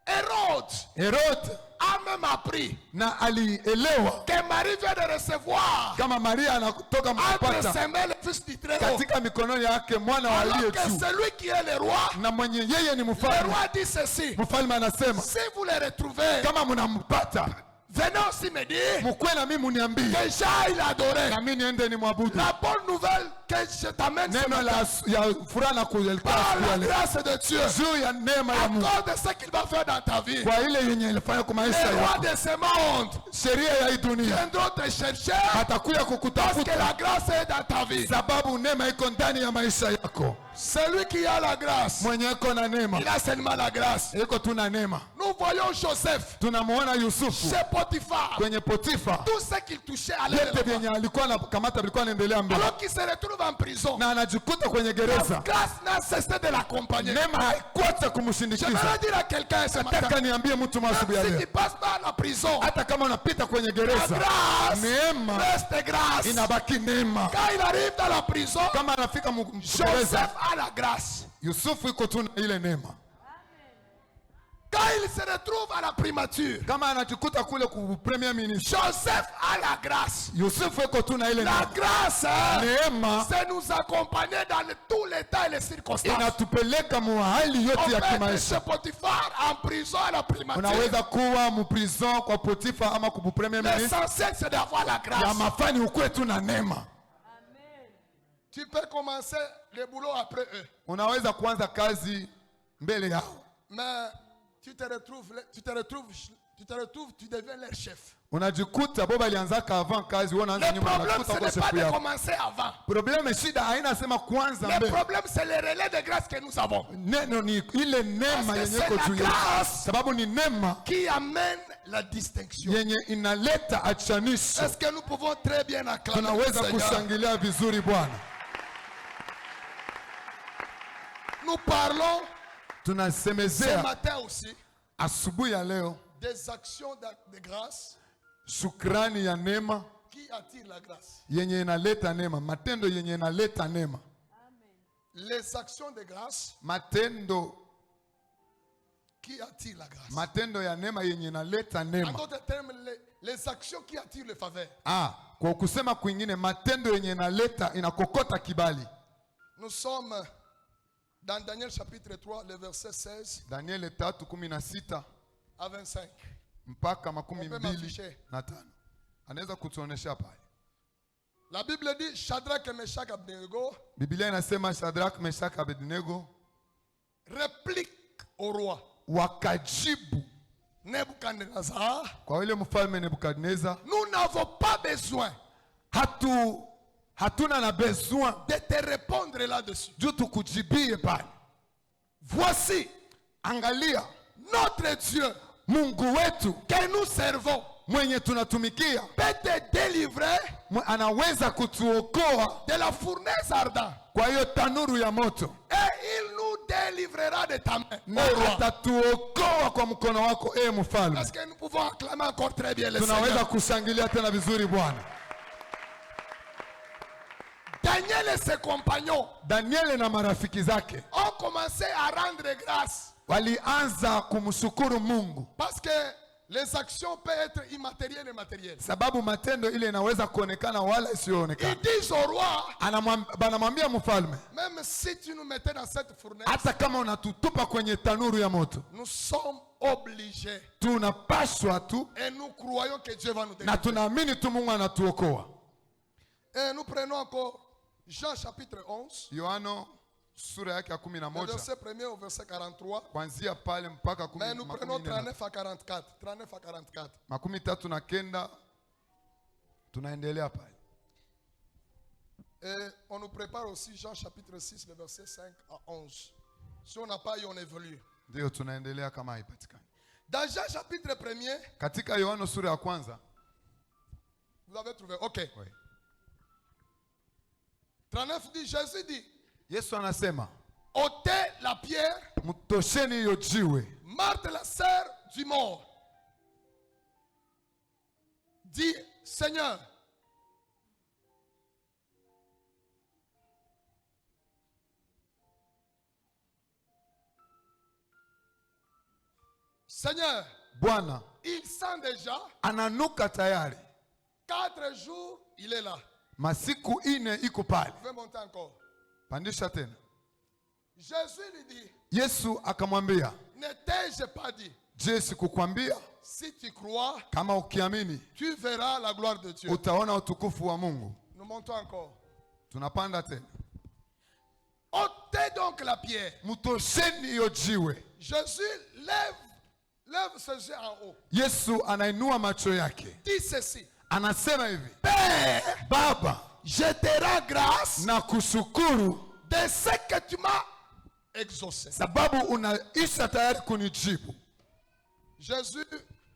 Hérode Herode a même appris na alielewa que Marie vient de recevoir kama Maria anatoka entre kupata ses mains le Fils du Très-Haut. katika mikono yake mwana wa aliye Alors que juu, celui qui est le roi, na mwenye yeye ni le mfalme. roi dit ceci. Mfalme anasema Si vous le retrouvez, kama mnampata, venez aussi me dire mkwe na mimi muniambie, que j'aille l'adorer. na mimi niende ni mwabudu. La bonne nouvelle que je t'amène ce Neno matin, ya furaha na kuelekea par siku ya la leo, grâce de Dieu, juu ya neema ya à Mungu, cause de ce qu'il va faire dans ta vie, kwa ile yenye ilifanya kwa maisha les rois yako. de ce monde Sheria ya hii dunia viendront te chercher atakuya parce que kukutafuta, la grâce est dans ta vie. sababu neema iko ndani ya maisha yako. Celui qui a la grâce, Mwenye iko na neema, il a seulement la grâce. iko tuna neema. Nous voyons Joseph Tunamuona Yusufu chez Potiphar. kwenye Potifa, Tout ce qu'il touchait allait vyote de vyenye l'avant. alikuwa anakamata vilikuwa anaendelea mbele, Alors qu'il se retrouve en prison, na anajikuta kwenye la gereza. grâce n'a cessé de l'accompagner. Neema haikuacha kumshindikiza. J'aimerais dire à quelqu'un ce matin, Nataka niambie mtu asubuhi ya même si leo, tu passes par la prison, hata kama unapita kwenye la gereza, grâce neema reste grâce. inabaki neema. Quand il arrive dans la prison, Kama anafika gereza, Joseph a la grâce. Yusufu iko tu na ile neema. Quand il se retrouve à la primature, Kama anajikuta kule ku premier ministre, Joseph a la grâce. Yusufu iko tu na ile La neema. grâce, hein, Neema c'est nous accompagner dans tous les temps et les circonstances. inatupeleka mu hali On yote ya peut être kimaisha. chez Potiphar en prison à la primature. Unaweza kuwa mu prison kwa Potifa ama ku premier ministre, L'essentiel c'est d'avoir la ya grâce. mafani ukwe tu na neema. Tu peux commencer le boulot après eux. Unaweza kuanza kazi mbele yao, Mais tu te retrouves tu te retrouves, tu deviens leur chef. unajikuta bo balianzaka avant kazi, wewe unaanza Le nyuma, problème, unajikuta ce uko n'est pas chef de yako. commencer avant. Probleme shida haina sema kwanza Le mbele. problème, c'est le relais de grâce que nous avons. Neno ni ile neema Parce que yenye c'est iko la juu yetu. grâce Sababu ni neema qui amène la distinction. yenye inaleta achanisho. Est-ce que nous pouvons très bien acclamer le Tunaweza Seigneur? kushangilia vizuri Bwana. Nous parlons ce Tunasemezea matin aussi asubuhi ya leo des actions de grâce shukrani ya neema qui attirent la grâce. yenye inaleta neema, matendo yenye inaleta neema, Les actions de grâce matendo qui attirent la grâce. matendo ya neema yenye inaleta En neema. d'autres termes, les actions qui attirent le faveur. Kwa kusema kwingine, matendo yenye inaleta inakokota kibali. Nous sommes dans Daniel chapitre 3, le verset 16 Daniel 3:16 à 25. mpaka makumi On peut mbili m'afficher. na tano. Anaweza kutuonesha pale. La Bible dit Shadrach, Meshach, Abednego Biblia inasema Shadrach, Meshach, Abednego répliquent au roi wakajibu Nebuchadnezzar. kwa yule mfalme Nebukadneza, Nous n'avons pas besoin hatuna na besoin de te répondre là-dessus. juu tukujibie pale. Voici Angalia notre Dieu Mungu wetu que nous servons mwenye tunatumikia peut te délivrer anaweza kutuokoa de la fournaise ardente. kwa hiyo tanuru ya moto, Et il nous délivrera de ta main, na ô roi. atatuokoa kwa mkono wako, mfalme. Est-ce que nous pouvons acclamer encore très bien le Tunaweza Seigneur? kushangilia tena vizuri Bwana. Daniel et ses compagnons Danieli na marafiki zake ont commencé à rendre grâce walianza kumshukuru Mungu, parce que les actions peuvent être immatérielles et matérielles. sababu matendo ile inaweza kuonekana wala isiyoonekana. Ils disent au roi, Banamwambia mfalme, même si tu nous mettais dans cette fournaise, hata kama unatutupa kwenye tanuru ya moto, nous sommes obligés tunapaswa tu et nous croyons que Dieu va nous na délivrer. tunaamini tu Mungu anatuokoa. Et nous prenons encore Jean chapitre 11, Yohano sura yake ya le 11 verset 1er au verset 43. kuanzia pale mpaka Mais nous prenons 39 à 44. 39 à 44. 39. Tunaendelea pale. Et on nous prépare aussi Jean chapitre 6, le verset 5 à 11. Si on n'a pas eu, on évolue. Ndio tunaendelea kama haipatikani. Dans Jean chapitre 1er, Katika Yohano sura ya kwanza, vous avez trouvé. Ok. oui. 39 dit, Jésus dit, Yesu anasema, ôtez la pierre. mtosheni hiyo jiwe. Marthe, la sœur du mort, dit, Seigneur, Seigneur, Bwana il sent déjà ananuka tayari, 4 jours, il est là. masiku ine iko pale. Je vais monter encore. Pandisha tena. Jésus lui dit, Yesu akamwambia, ne t'ai-je pas dit, je sikukwambia si tu crois, kama ukiamini tu verras la gloire de Dieu. utaona utukufu wa Mungu? Nous montons encore. Tunapanda tena. Ôtez donc la pierre. Mtosheni hiyo jiwe. Jésus lève ses yeux en haut. Yesu anainua macho yake, Dit ceci. anasema hivi, Père, Baba, je te rends grâce na kushukuru de ce que tu m'as exaucé. sababu unaisha tayari kunijibu. Jésus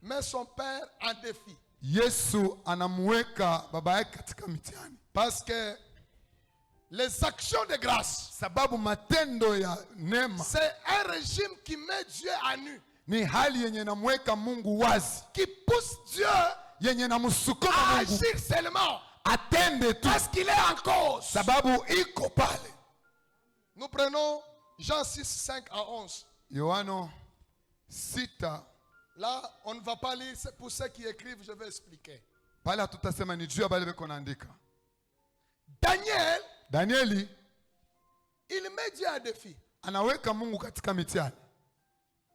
met son Père en défi. Yesu anamweka baba yake katika mitihani, Parce que les actions de grâce, sababu matendo ya neema c'est un régime qui met Dieu à nu, ni hali yenye inamweka Mungu wazi, qui pousse Dieu yenye inamsukuma à Mungu agir seulement atende tu, parce qu'il est en cause. sababu iko pale. Nous prenons Jean 6, 5 à 11. Yohano 6, Là, on ne va pas lire, c'est pour ceux qui écrivent, je vais expliquer. pale hatutasema ni juu ya bale beko naandika. Daniel, Danieli il met Dieu à défi. anaweka Mungu katika mitihani.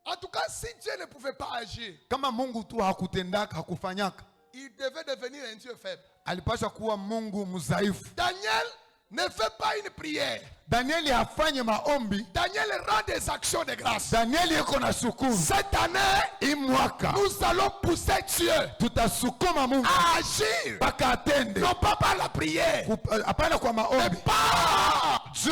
En tout cas, si Dieu ne pouvait pas agir, Kama Mungu tu hakutendaka, hakufanyaka, il devait devenir un Dieu faible. alipasha kuwa Mungu mzaifu. Daniel ne fait pas une prière. Danieli afanye maombi. Daniel rend des actions de grâce. Danieli yuko na shukuru. Cette année, Hii mwaka nous allons pousser Dieu tutasukuma Mungu à agir. mpaka atende. Non pas par la prière, Hapana kwa mais maombi. par Juu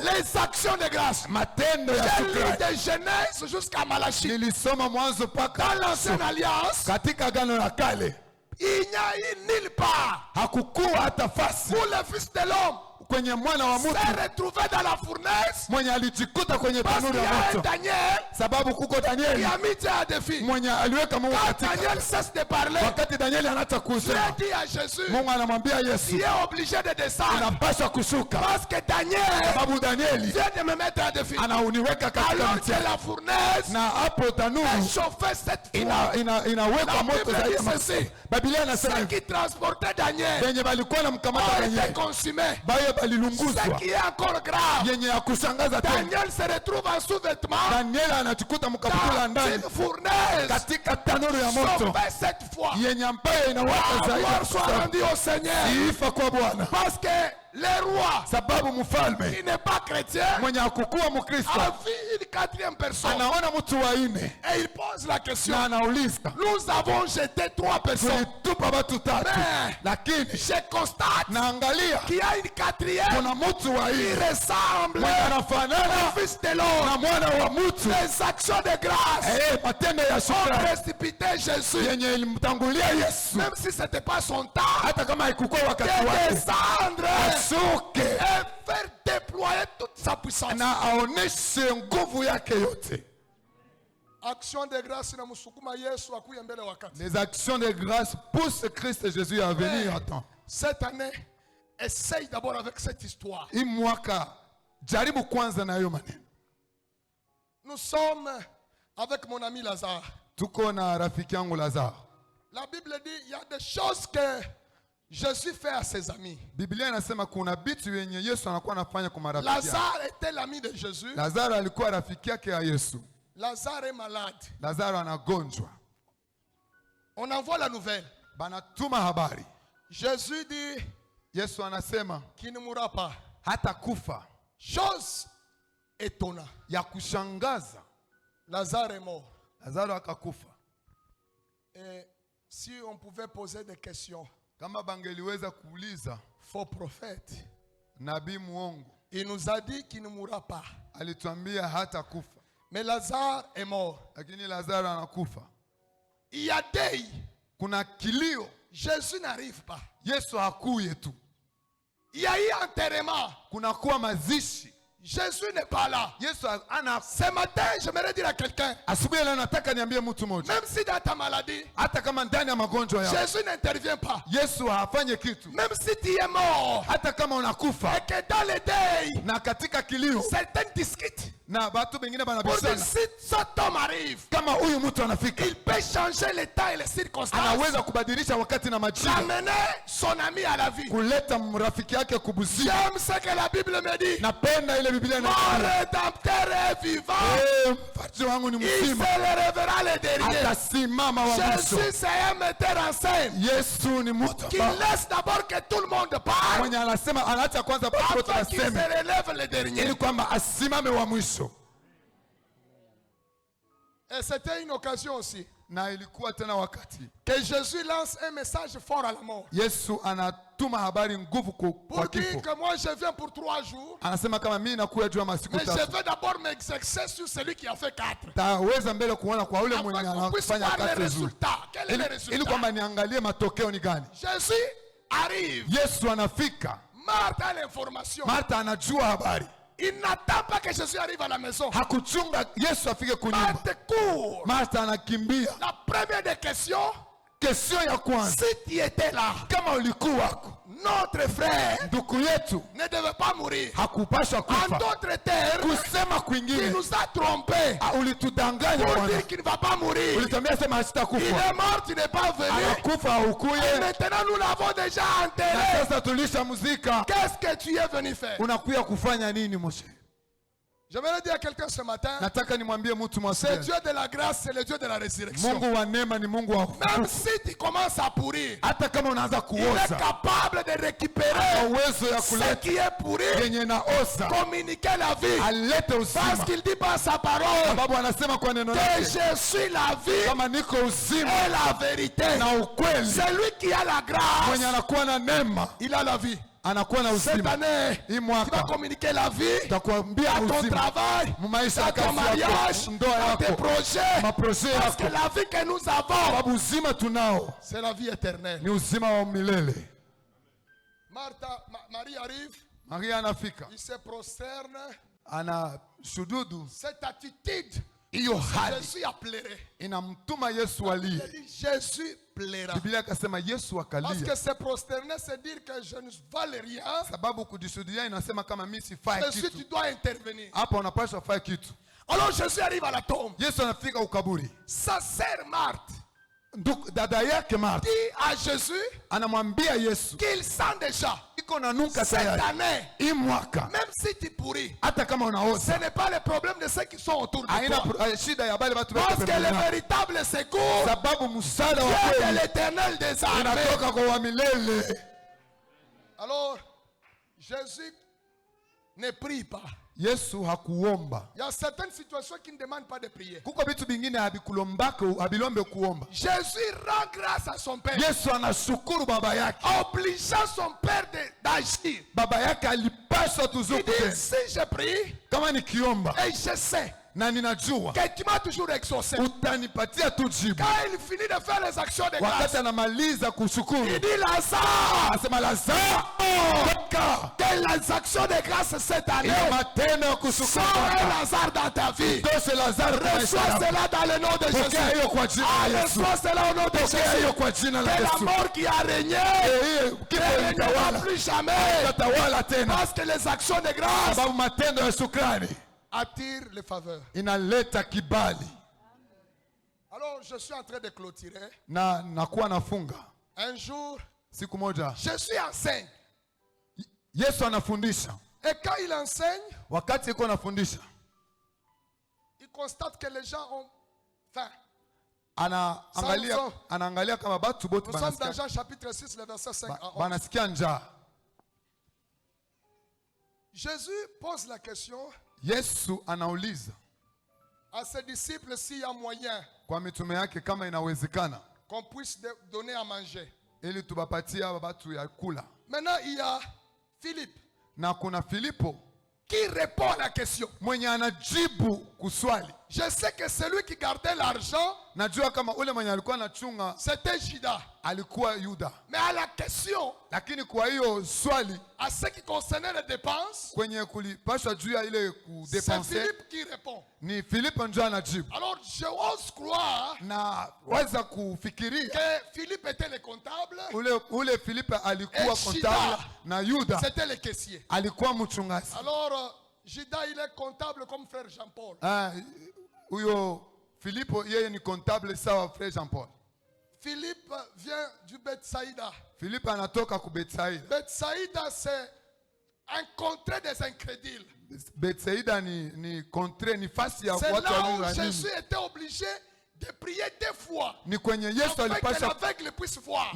les actions de grâce. matendo ya J'ai lu shukrani. de Genèse jusqu'à Malachie. Nilisoma Mwanzo mpaka Dans l'ancienne alliance, katika Agano la Kale il n'y a eu nulle part hakukuwa hata fasi où le Fils de l'homme kwenye mwana wa mtu s'est retrouvé dans la fournaise mwenye alijikuta kwenye parce qu'il tanuru y ya a un moto, Daniel sababu kuko qui Danieli a mis Dieu à défi. mwenye aliweka Mungu Quand katika. Daniel cesse de parler, Wakati Danieli anaacha Dieu kusema, dit à Jésus, Mungu anamwambia Yesu, il est obligé de descendre unapaswa kushuka parce que Daniel sababu Danieli vient de me mettre à défi. anauniweka katika Alors que mtihani, la fournaise na hapo tanuru est chauffée cette fois. inawekwa La moto Bible zaidi ya dit mafuta. ceci. Biblia inasema Ceux hivi, qui transportaient Daniel wenye balikuwa namkamata ont été Danieli consumés. baye Ce balilunguzwa. qui est encore grave, Yenye ya kushangaza tena, Daniel se retrouve en sous-vêtements Danieli anajikuta mkaputula dans ndani une fournaise katika tanuru ya moto chauffée cette fois. yenye ambayo inawaka La zaidi ya gloire soit mafuta. rendue au Seigneur. Sifa kwa Bwana, Parce que le roi sababu mfalme qui n'est pas chrétien mwenye hakukuwa Mkristo a vu une quatrième personne anaona mtu wa nne et il pose la question. na anauliza, Nous avons jeté 3 personnes. tulitupa watu tatu, Mais lakini je constate naangalia qu'il y a une quatrième kuna mtu wa qui nne ressemble mwenye au anafanana Fils de l'homme. na mwana wa mtu. Les actions de grâce Matendo ya ont shukrani précipité Jésus, yenye ilimtangulia Yesu, même si ce n'était pas son temps, hata kama haikukuwa de wakati wake, descendre ashuke et faire déployer toute sa puissance. na aoneshe nguvu yake yote. Action de grâce inamsukuma Yesu akuye mbele wakati. Les actions de grâce poussent Christ Jésus à venir à temps. Cette année, essaye d'abord avec cette histoire. Hii mwaka jaribu kwanza na hiyo maneno. Nous sommes avec mon ami Lazare. Tuko na rafiki yangu Lazaro. La Bible dit il y a des choses que Jésus fait à ses amis. Biblia inasema kuna vitu yenye Yesu anakuwa anafanya kwa marafiki yake. Lazare était l'ami de Jésus. Lazaro alikuwa rafiki yake ya Yesu. Lazare est malade. Lazaro anagonjwa. On envoie la nouvelle. Banatuma habari. Jésus dit Yesu anasema qu'il ne mourra pas. hata kufa. Chose étonnante. Ya kushangaza, Lazare est mort. Lazaro akakufa. Et si on pouvait poser des questions, Kama bangeliweza kuuliza faux prophète, nabii muongo, il nous a dit qu'il ne mourra pas. alituambia hata kufa, Mais Lazare est mort. lakini Lazaro anakufa. Il y a deuil. Kuna kilio. Jésus n'arrive pas. Yesu hakuye tu. Il y a eu enterrement. Kuna kuwa mazishi. Jésus n'est pas là. Yesu ana. Ce matin, j'aimerais dire à quelqu'un, Asubuhi leo nataka niambie mtu mmoja, même si dans ta maladie, hata kama ndani ya magonjwa yao Jésus n'intervient pas. Yesu hafanye kitu. Même si tu es mort, Hata kama unakufa et que dans le deuil, na katika kilio certains discutent. na watu wengine Pour dire banabishana, si cet homme arrive, kama huyu mtu anafika, il peut changer le temps et les circonstances. anaweza kubadilisha wakati na majira, Ramener son ami à la vie. kuleta rafiki yake kubuzia. J'aime ce que la Bible me dit. Napenda ile Biblia Mon inasema, rédempteur est vivant. mfalme wangu ni Il se mzima, relèvera le dernier. atasimama wa mwisho. Jésus, c'est un metteur en scène Yesu ni mtu qui laisse d'abord que tout le monde parle mwenye anasema, anaacha kwanza watu wote afin qu'il se waseme, relève le dernier. ili kwamba asimame wa mwisho. Et c'était une occasion aussi Na ilikuwa tena wakati que Jésus lance un message fort à la mort. Yesu anatuma habari nguvu kwa Pour kifo. dire que moi je viens pour 3 jours, Anasema kama mimi nakuja juu ya masiku mais je 3, veux d'abord m'exercer sur celui qui a fait 4. taweza mbele kuona kwa ule mwenye Afin qu'on puisse anafanya voir les 4 jours, résultats. Quel est le ili résultat? kwamba niangalie matokeo ni gani. Jésus arrive. Yesu anafika, Marthe a l'information. Martha anajua habari, Il n'attend pas que Jésus arrive à la maison. hakuchunga Yesu afike kunyumba. Marthe court. Martha anakimbia. La première des questions, Kesio ya kwanza, si tu étais là, kama ulikuwako, notre frère ndugu yetu ne devait pas mourir. hakupashwa En kufa. d'autres termes, Kusema il kwingine, nous a trompés ulitudanganya pour Bwana. dire qu'il ne va pas mourir. Ulitambia sema Il hasitakufa, est mort, tu n'es pas venu. anakufa Et haukuye, maintenant, nous l'avons déjà na enterré. sasa tulishamuzika. Qu'est-ce que tu es venu faire? Unakuya kufanya nini Moshe? J'aimerais dire à quelqu'un ce matin, Nataka nimwambie mtu c'est mwasee, Dieu de la grâce, c'est le Dieu de la résurrection. Mungu wa neema ni Mungu wa Même ufufuo. si tu commences à pourrir, Hata kama unaanza il est kuoza, capable de récupérer uwezo ya ce kuleta qui est pourri, yenye naoza communiquer la vie. alete uzima, Parce qu'il dit par sa parole sababu anasema kwa neno que lake je suis la vie kama niko uzima et la vérité. na ukweli. Celui qui a la Mwenye grâce, anakuwa na neema il a la vie. anakuwa na Cette uzima. année, Hii tu vas mwaka communiquer la vie takuambia à ton uzima travail, mu maisha à ya ton kazi mariage, yako, ndoa à tes yako, projets. maproje Parce que yako, la vie que nous avons, sababu uzima tunao c'est la vie éternelle. ni uzima wa milele. Marie arrive, Maria anafika, il se prosterne. ana shududu, Cette attitude, hiyo hali Jésus a pleuré. inamtuma Yesu Il alie. dit, Jésus pleura. Biblia akasema Yesu Parce akalia, que se prosterner, c'est dire que je ne vale rien. sababu kujishuhudia inasema kama mimi sifai Jésus, tu kitu. dois intervenir. Hapa unapaswa fanya kitu. Alors Jésus arrive à la tombe. Yesu anafika ukaburi, Sa sœur Marthe dada yake Martha dit à Jésus anamwambia Yesu qu'il sent déjà iko na nuka cette tayari, année, hii mwaka même si tu pourris, hata kama ce unaoza n'est pas le problème de ceux qui sont autour de haina toi. shida ya bali watu Parce que le pembeni, véritable secours sababu msaada wa vient de kweli l'éternel des armées. unatoka kwa wa milele. Alors, Jésus ne prie pas. Yesu hakuomba. Il y a certaines situations qui ne demandent pas de prier. Kuko vitu vingine habilombe kuomba. Jésus rend grâce à son Père, Yesu anashukuru baba yake. obligeant son Père d'agir. Baba yake alipaswa Il tuzuke. dit, si je prie Kama nikiomba et je sais na ninajua que tu m'as toujours exaucé. utanipatia tu jibu. Quand il finit de faire les actions de grâce, Wakati anamaliza kushukuru il dit Lazare, anasema Lazaro, toka. que les actions de grâce cette année Ile matendo ya sont kushukuru un Lazare dans ta vie. toshe Lazaro kwa maisha Reçois yako. cela dans le nom de Pokea Jésus. hiyo kwa jina Ah, la Yesu. reçois cela au nom de Pokea hiyo Jésus. kwa jina la Que la Yesu. mort qui a régné Hiyo kifo ne régnera ilitawala, plus jamais. tatawala tena, Parce que les actions de grâce sababu matendo ya shukrani attirent les faveurs. inaleta kibali. Alors, je suis en train de clôturer. Na nakuwa nafunga. Un jour, Siku moja Jésus enseigne. Yesu anafundisha. Et quand il enseigne, Wakati yuko anafundisha, il constate que les gens ont faim. anaangalia kama batu bote Nous sommes dans banasikia, Jean chapitre 6, le verset 5 à 11. banasikia njaa. Jésus pose la question Yesu anauliza à ses disciples s'il y a moyen kwa mitume yake kama inawezekana qu'on puisse donner à manger. ili tubapatie aba batu ya kula. Maintenant, il y a Philippe Na kuna Filipo qui répond à la question. mwenye anajibu kuswali. Je sais que celui qui gardait l'argent, Najua kama ule mwenye alikuwa anachunga c'était Judas. alikuwa Yuda, Mais à la question, lakini kwa hiyo swali à ce qui concernait les dépenses, kwenye kulipashwa juu ya ile c'est kudepense Philippe qui répond. ni Filipo ndio anajibu. Alors, je ose croire Na weza kufikiria que Philippe était le comptable, ule Filipo alikuwa Judas, kontable na Yuda c'était le caissier. alikuwa mchungaji. Alors, Judas, il est comptable comme frère Jean-Paul. Huyo Filipo yeye ni comptable sawa frère Jean Paul. Philippe vient du Bethsaïda. Filipo anatoka ku Betsaida. Bethsaïda, c'est un contrée des incrédules. Betsaida ni contrée, ni fasi ya C'est watu là où walioamini. Jésus était obligé de prier 2 fois. Ni kwenye Yesu Afin que alipasha l'aveugle puisse voir.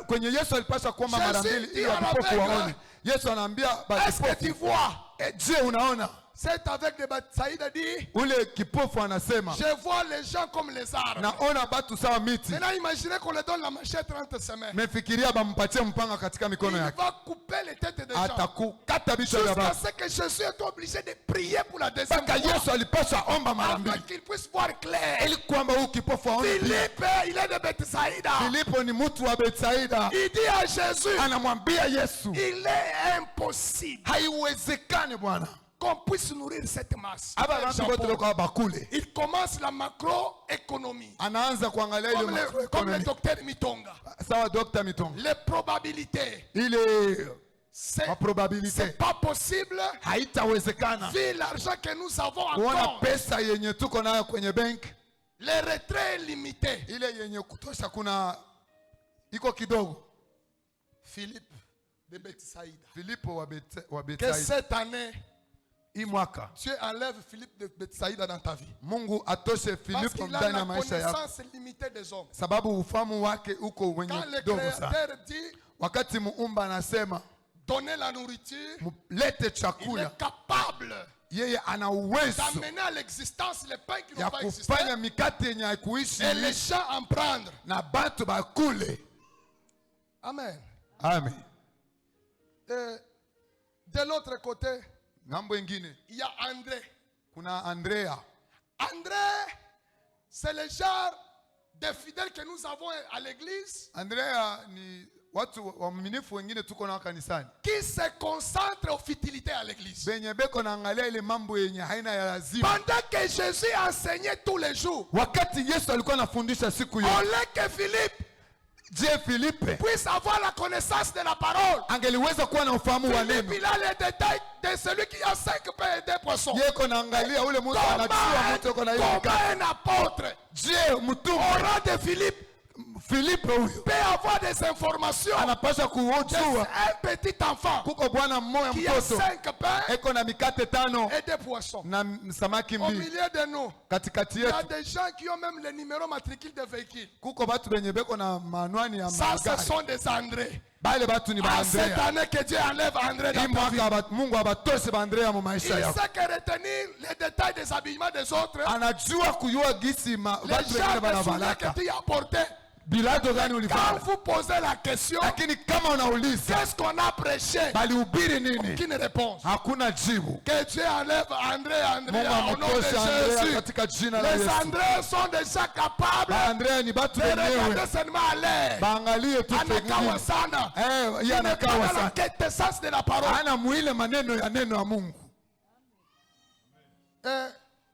kwenye Yesu alipasha kuomba mara Jésus mbili dit ili à wakipofu l'aveugle, waone. Yesu anaambia Est-ce que tu kipofu, vois? je unaona? Cet aveugle de Bethsaïda dit, Ule kipofu anasema je vois les gens comme les arbres. naona batu sawa miti. Maintenant, imaginez qu'on lui donne la machette entre ses mains. Mefikiria bampatie mpanga katika Il mikono yake. va couper les têtes des gens. Atakukata vichwa vya Jusqu'à watu. ce que Jésus est obligé de prier pour la deuxième Mpaka fois. Yesu alipasha omba mara Afin mbili qu'il puisse voir clair. ili kwamba huyu kipofu aone. Philippe, il est de Bethsaïda. Filipo ni mtu wa Betsaida, Il dit à Jésus, anamwambia Yesu, il est impossible haiwezekani Bwana qu'on puisse nourrir cette masse. aba Frère bantu Jean-Paul. bote beko bakule. Il commence la macroéconomie. Anaanza kuangalia ile Comme le macroeconomy. docteur Mitonga. Sawa Dr. Mitongo, Les probabilités. ile C'est probabilité pas possible haitawezekana vu l'argent que nous avons en kuona compte. pesa yenye tuko nayo kwenye benki, Les retraits limités. ile yenye kutosha kuna iko kidogo. Philippe de Bethsaïda. Filipo wa Que Betsaida, cette année, hii mwaka Dieu enlève Philippe de Bethsaïda dans ta vie. Mungu atoshe Parce Filipo qu'il a ndani la ya maisha yako, connaissance limitée des hommes. sababu ufahamu wake uko wenye Quand le kidogo sana. Créateur dit, Wakati muumba anasema donner la nourriture, mulete il chakula. est capable Yeye ana uwezo d'amener à l'existence les pains qui ya n'ont pas existé kufanya mikate yenye haikuishi et les gens en prendre. na batu bakule. Amen. Amen. Et de l'autre côté, Ngambo ingine il y a André. kuna Andrea. André, c'est le genre de fidèles que nous avons à l'église Andrea ni watu waaminifu wengine tuko nao kanisani, qui se concentrent aux futilités à l'église. benye beko naangalia ile mambo yenye haina ya lazima. Pendant que Jésus enseignait tous les jours, Wakati Yesu alikuwa anafundisha siku au yote, lieu que Philippe je, Filipe puisse avoir la connaissance de la parole, angeliweza kuwa na ufahamu wa Philippe, neno? il a les détails de celui qui a 5 pains et 2 poissons. Yeko naangalia ule mtu anajua mtu yuko na hiyo Comment mikate. un apôtre Je, mtume au rang de Philippe Filipe huyo peut avoir des informations anapasha de kuujua un petit enfant kuko bwana mmoja qui a mtoto 5 pains eko na mikate 5 et 2 poissons. na samaki Au 2 milieu de nous, katikati il y a yetu. des gens qui ont même les numéros matricules de véhicules. Kuko batu benye beko na manwani ya Ça, ce magari. sont des André. Bale batu ni À cette Andrea. année que Dieu enlève André Hii dans ta vie. mwaka Mungu abatoshe Andrea mu Il maisha yako. sait que retenir les détails des habillements des autres, Anajua kuyua gisi les batu gens wengine de souliers banavalaka. que tu as porté. Bilado gani Quand ulivala? vous posez la question, Lakini kama unauliza qu'est-ce qu'on a prêché? balihubiri nini? Aucune réponse. Hakuna jibu. Que Dieu enlève André, Mungu au nom de amtoshe Andrea Jésus. katika jina la Les Yesu. Andrés sont déjà capables Andrea ni batu de regarder wenyewe seulement à l'air. baangalie tu Anakawa pengine. sana. Yeye Il n'est pas anakawa dans la sana. quintessence de la parole. Ana mwile maneno ya neno ya Mungu. Et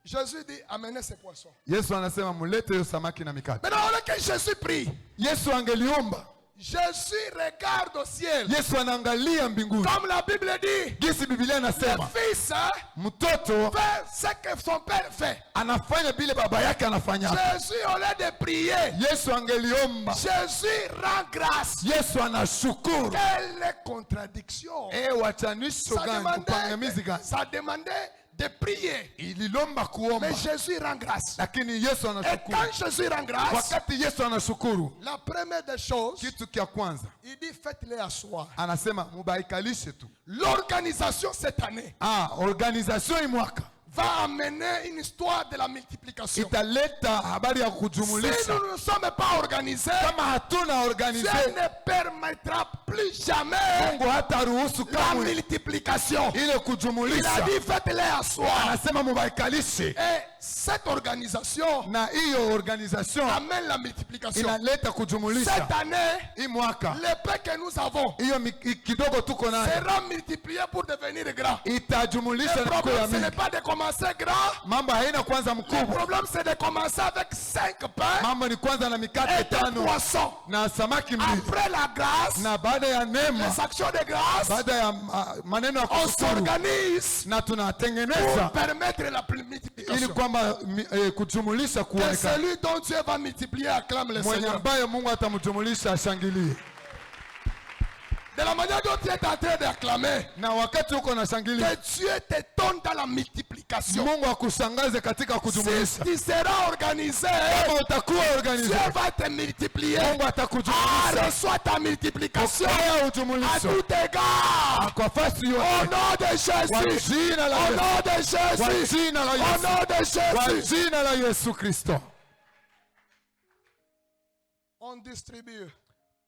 Jésus dit, amenez ces poissons. Yesu anasema mulete hiyo samaki na mikate. Maintenant, on que Jésus prie. Yesu angeliomba. Jésus regarde au ciel. Yesu anaangalia mbinguni. Comme la Bible dit, Gisi Biblia le inasema fils mtoto fait ce que son père fait. anafanya vile baba yake anafanya. Jésus, au lieu de prier, Yesu angeliomba. Jésus rend grâce. Yesu anashukuru. Quelle contradiction. Wachanisho gani, upangamizi gani? Ça demandait de prier. Ililomba kuomba. Mais Jésus rend grâce. Lakini Yesu Et anashukuru. quand Jésus rend grâce, Wakati Yesu anashukuru, la première des choses, kitu kia kwanza il dit faites-les asseoir. anasema mubaikalishe tu. L'organisation cette année Organisation hii mwaka va amener une histoire de la multiplication. italeta habari ya Si kujumulisha. nous ne sommes pas organisés, Kama hatuna organize, Dieu ne permettra plus jamais Mungu hata ruhusu la kamwe multiplication. ile Il a kujumulisha. dit faites-les asseoir. Anasema mubaikalishe, Et cette organisation na hiyo organisation amène la multiplication. inaleta kujumulisha. Cette année, Hii mwaka les pains que nous avons hiyo kidogo tuko nayo sera multiplié pour devenir grand. itajumulisha Le na kuwa ya problème, ce n'est mingi. pas de commencer grand. Mambo haina kwanza Le mkubwa, problème, c'est de commencer avec 5 pains mambo ni kwanza na et mikate 2 5 poissons. na samaki 2. Après la grâce, Na baada ya neema, les actions de grâce, baada ya maneno ya on kushukuru, s'organise na pour tunatengeneza permettre la ili multiplication. kwamba kujumulisha Que kuonekana. celui dont Dieu va multiplier acclame le Mwenye Seigneur. ambaye Mungu atamjumulisha ashangilie. De la manière dont tu es en train d'acclamer, Na wakati uko na shangilia, que Dieu te donne dans la multiplication. Mungu akushangaze katika Si kujumulisha. tu seras organisé, Kama utakuwa Dieu organize, va te multiplier. Mungu atakujumulisha. Reçois ta multiplication Pokea à ujumulisho tout égard. kwa fasi Au yote, nom de kwa Jésus. jina la Au Yesu, nom de kwa Jésus. jina la Au Yesu, nom de kwa Jésus. jina la Yesu Kristo. On distribue.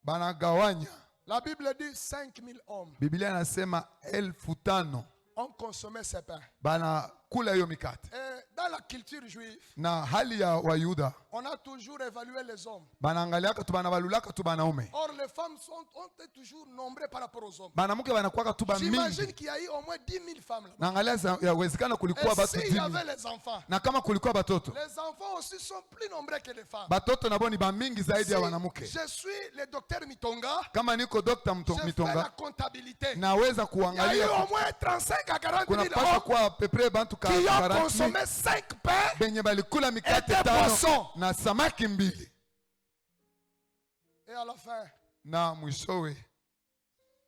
Banagawanya. La Bible dit 5000 hommes Biblia inasema 5,000 ont consommé ces pains. banakula hiyo mikate. Et dans la culture juive, Na hali ya Wayuda on a toujours évalué les hommes. banaangaliaka tu banabalulaka tu banaume, Or, les femmes ont été toujours nombreuses par rapport aux hommes. banamuke banakuwaka tu bamingi. J'imagine qu'il y a eu au moins 10 000 femmes là. Naangalia yawezekana kulikuwa Et batu s'il y 10,000. avait les enfants, Na kama kulikuwa batoto, les enfants aussi sont plus nombreux que les femmes. batoto nabo ni bamingi zaidi Si ya wanamuke. je suis le docteur Mitonga, Kama niko Dr. je fais la Mitonga, comptabilité. naweza Il y a eu kuangalia au moins 35 à 40 000 kunapaswa hommes kuwa pepre bantu qui ont 40,000 consommé 5 pains benye balikula mikate Et des 5 poissons. na samaki 2. et à la fin, Na mwishowe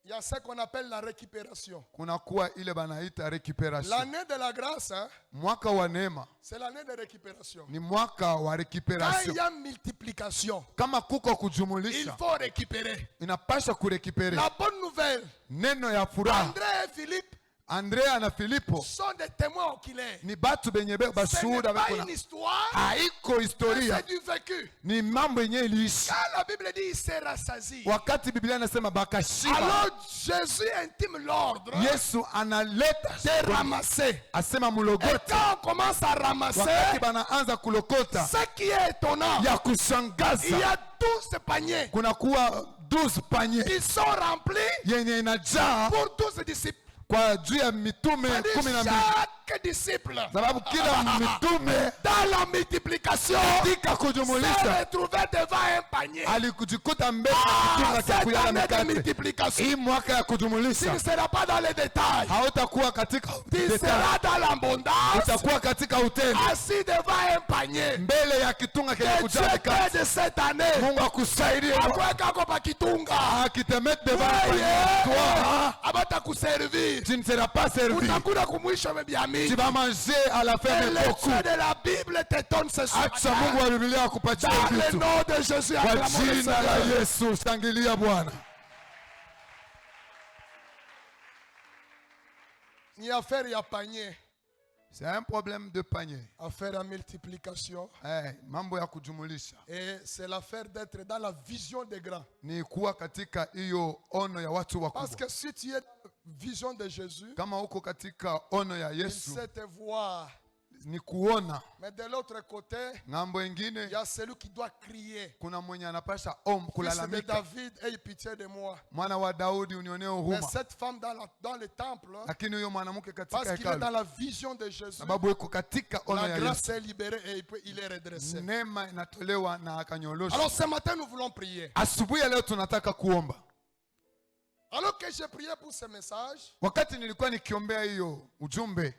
il y a ce qu'on appelle la récupération. kunakuwa ile banaita recuperation. L'année de la grâce, hein, Mwaka wa neema c'est l'année de récupération. ni mwaka wa Quand recuperation. il y a multiplication, Kama kuko il kujumulisha, faut récupérer. inapasha kurekipere. La bonne nouvelle, Neno ya furaha, André et Philippe Andrea na Filipo sont des témoins oculaires. ni batu benye Ce n'est bashuhuda pas beko une na histoire, haiko mais historia, c'est du vécu. ni mambo yenye iliishi. Quand la Bible dit il s'est rassasié, Wakati Biblia inasema bakashiba, alors Jésus intime l'ordre Yesu analeta de ramasser. asema Et mulogote. quand on commence à ramasser, Wakati banaanza kulokota ce qui est étonnant, ya il y kushangaza, a 12 paniers kunakuwa 12 panye qui sont remplis yenye inajaa pour 12 disciples. kwa juu ya mitume C'est-à-dire 12, chaque disciple, sababu kila mitume dans la multiplication, katika s'est kujumulisha retrouvé devant un panier. alikujikuta mbele ya kitunga cha Cette kuyala année de mikate. multiplication, Hii mwaka ya tu kujumulisha ne seras pas dans les détails. hautakuwa katika Tu detail, seras dans l'abondance, utakuwa katika utendo assis devant un panier. mbele ya kitunga kenye Que kujaa Dieu mikate. t'aide cette année. Mungu akusaidie Après kako pa kitunga. akitemete devant le Wewe, panier. Toi, abata kuservir. tu ne seras pas servi, Utakula kumwisho vya tu mingi. vas manger à la fin Et de le beaucoup. Dieu de la Bible te donne ce soir. Acha Mungu wa Biblia akupatie Dans le vitu nom de Jésus, kwa acclamons le jina la Seigneur. Yesu. Shangilia Bwana. Ni affaire ya panier, C'est un problème de panier. affaire ya multiplication. Mambo ya kujumulisha Et c'est l'affaire d'être dans la vision des grands. ni kuwa katika hiyo ono ya watu Parce wakubwa. que si tu es dans la vision de Jésus, Kama uko katika ono ya il Yesu sait te voir. ni kuona. Mais de l'autre côté, Ng'ambo il ingine y a celui qui doit crier. kuna mwenye anapasha Fils de kulalamika, David, aie pitié de moi. mwana wa Daudi unionee Mais huruma. cette femme dans le temple, Lakini huyo mwanamke katika parce qu'il est dans hekalu, la vision de Jésus, sababu iko katika ono la ya grâce Yesu, est libérée et il est redressé. neema inatolewa na akanyolosha. Alors ce matin, nous voulons prier. Asubuhi ya leo tunataka kuomba. Alors que j'ai prié pour ce message, Wakati nilikuwa nikiombea hiyo ujumbe,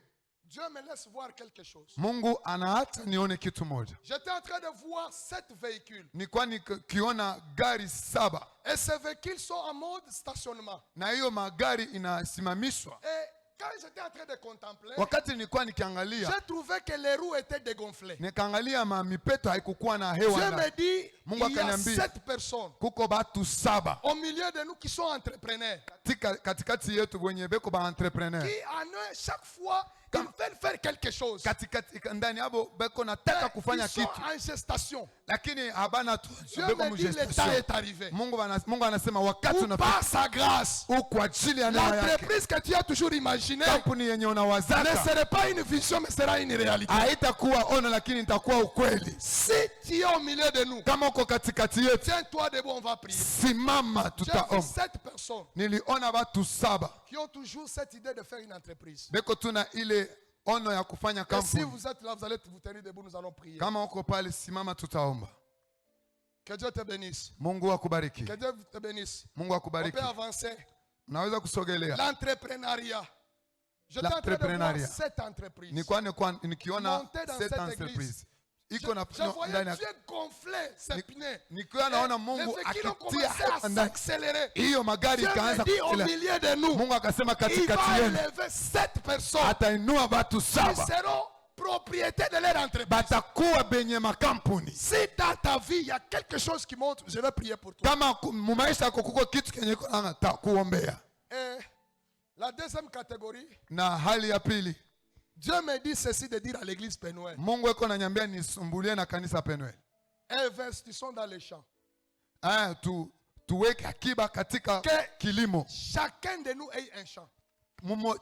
Dieu me laisse voir quelque chose. Mungu anaacha nione kitu moja. J'étais en train de voir 7 véhicules. Nilikuwa nikiona gari 7 Et ces véhicules sont en mode stationnement. na hiyo magari inasimamishwa. Et quand j'étais en train de contempler, Wakati nilikuwa nikiangalia, j'ai trouvé que les roues étaient dégonflées. nikaangalia mipeto haikukuwa na Dieu hewa me ndani. dit, Mungu il y a akaniambia, 7 personnes kuko batu 7 au milieu de nous qui sont entrepreneurs. katikati yetu wenye beko ba entrepreneur. Qui en eux, chaque fois, ils veulent faire quelque chose. Katikati ndani yabo beko nataka kufanya Ils sont kitu en gestation. lakini habana tu Dieu beko me dit, le temps mugestation. est arrivé. Mungu anasema wakati Ou unafika par sa grâce, kwa ajili ya neema yake. l'entreprise que tu as toujours imaginée Kampuni yenye ne unawazaka serait pas une vision, mais sera une réalité. haitakuwa ono lakini itakuwa ukweli. Si tu es au milieu de nous, Kama uko katikati yetu, tiens-toi debout, on va prier. simama J'ai vu tutaomba. 7 personnes Niliona watu 7 qui ont toujours cette idée de faire une entreprise. beko tuna ile ono ya kufanya Et si kampuni. vous êtes là, vous allez vous tenir debout, nous allons prier. Kama uko pale, simama tutaomba. Que Dieu te bénisse. Mungu akubariki. Que Dieu te bénisse. Mungu On akubariki. peut avancer. Unaweza kusogelea. L'entrepreneuriat. J'étais en train de voir L'entrepreneuriat. cette entreprise. Nilikuwa nikiona Monter dans cette cette entreprise Je iko na voyais ndani ya Dieu gonfler ses pneus. nikiwa naona Les Mungu véhicules ont akitia commencé à hewa ndani. s'accélérer. Hiyo magari Dieu ikaanza me dit au kukila. milieu de nous, Mungu akasema il katikati va yenu élever 7 personnes atainua watu qui 7 seront propriétaires de leur entreprise. batakuwa benye makampuni. Si dans ta vie, il y a quelque chose qui monte, je vais prier pour toi. Kama mumaisha yako kuko kitu kenye takuombea. Et la deuxième catégorie, Na hali ya pili, Dieu me dit ceci de dire à l'église Pénuel. Mungu eko nanyambia nisumbulie na kanisa Penuel. Investissons dans les champs. Tuweke akiba katika Que kilimo. chacun de nous ait un champ.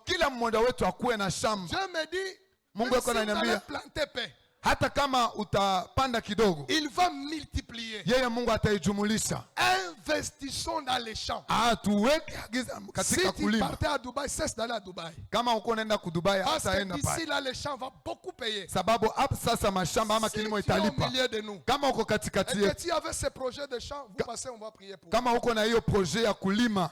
Kila mmoja wetu akuwe na shamba. Dieu me dit, Mungu même eko si vous allez ananiambia planter paix, hata kama utapanda kidogo, il va multiplier. yeye Mungu ataijumulisha. Investissons dans les champs. Tuweke agiza Si katika tu kulima. partais à Dubaï, cesse d'aller à Dubaï. Kama uko unaenda kudubai Parce que hataenda d'ici pale, là, les champs vont beaucoup payer. sababu hapa sasa mashamba ama Si kilimo tu es au italipa. milieu de nous, Kama uko katikati et que yetu, tu avais ce projet de champ, vous passez, on va prier pour vous. kama uko na hiyo projet ya kulima,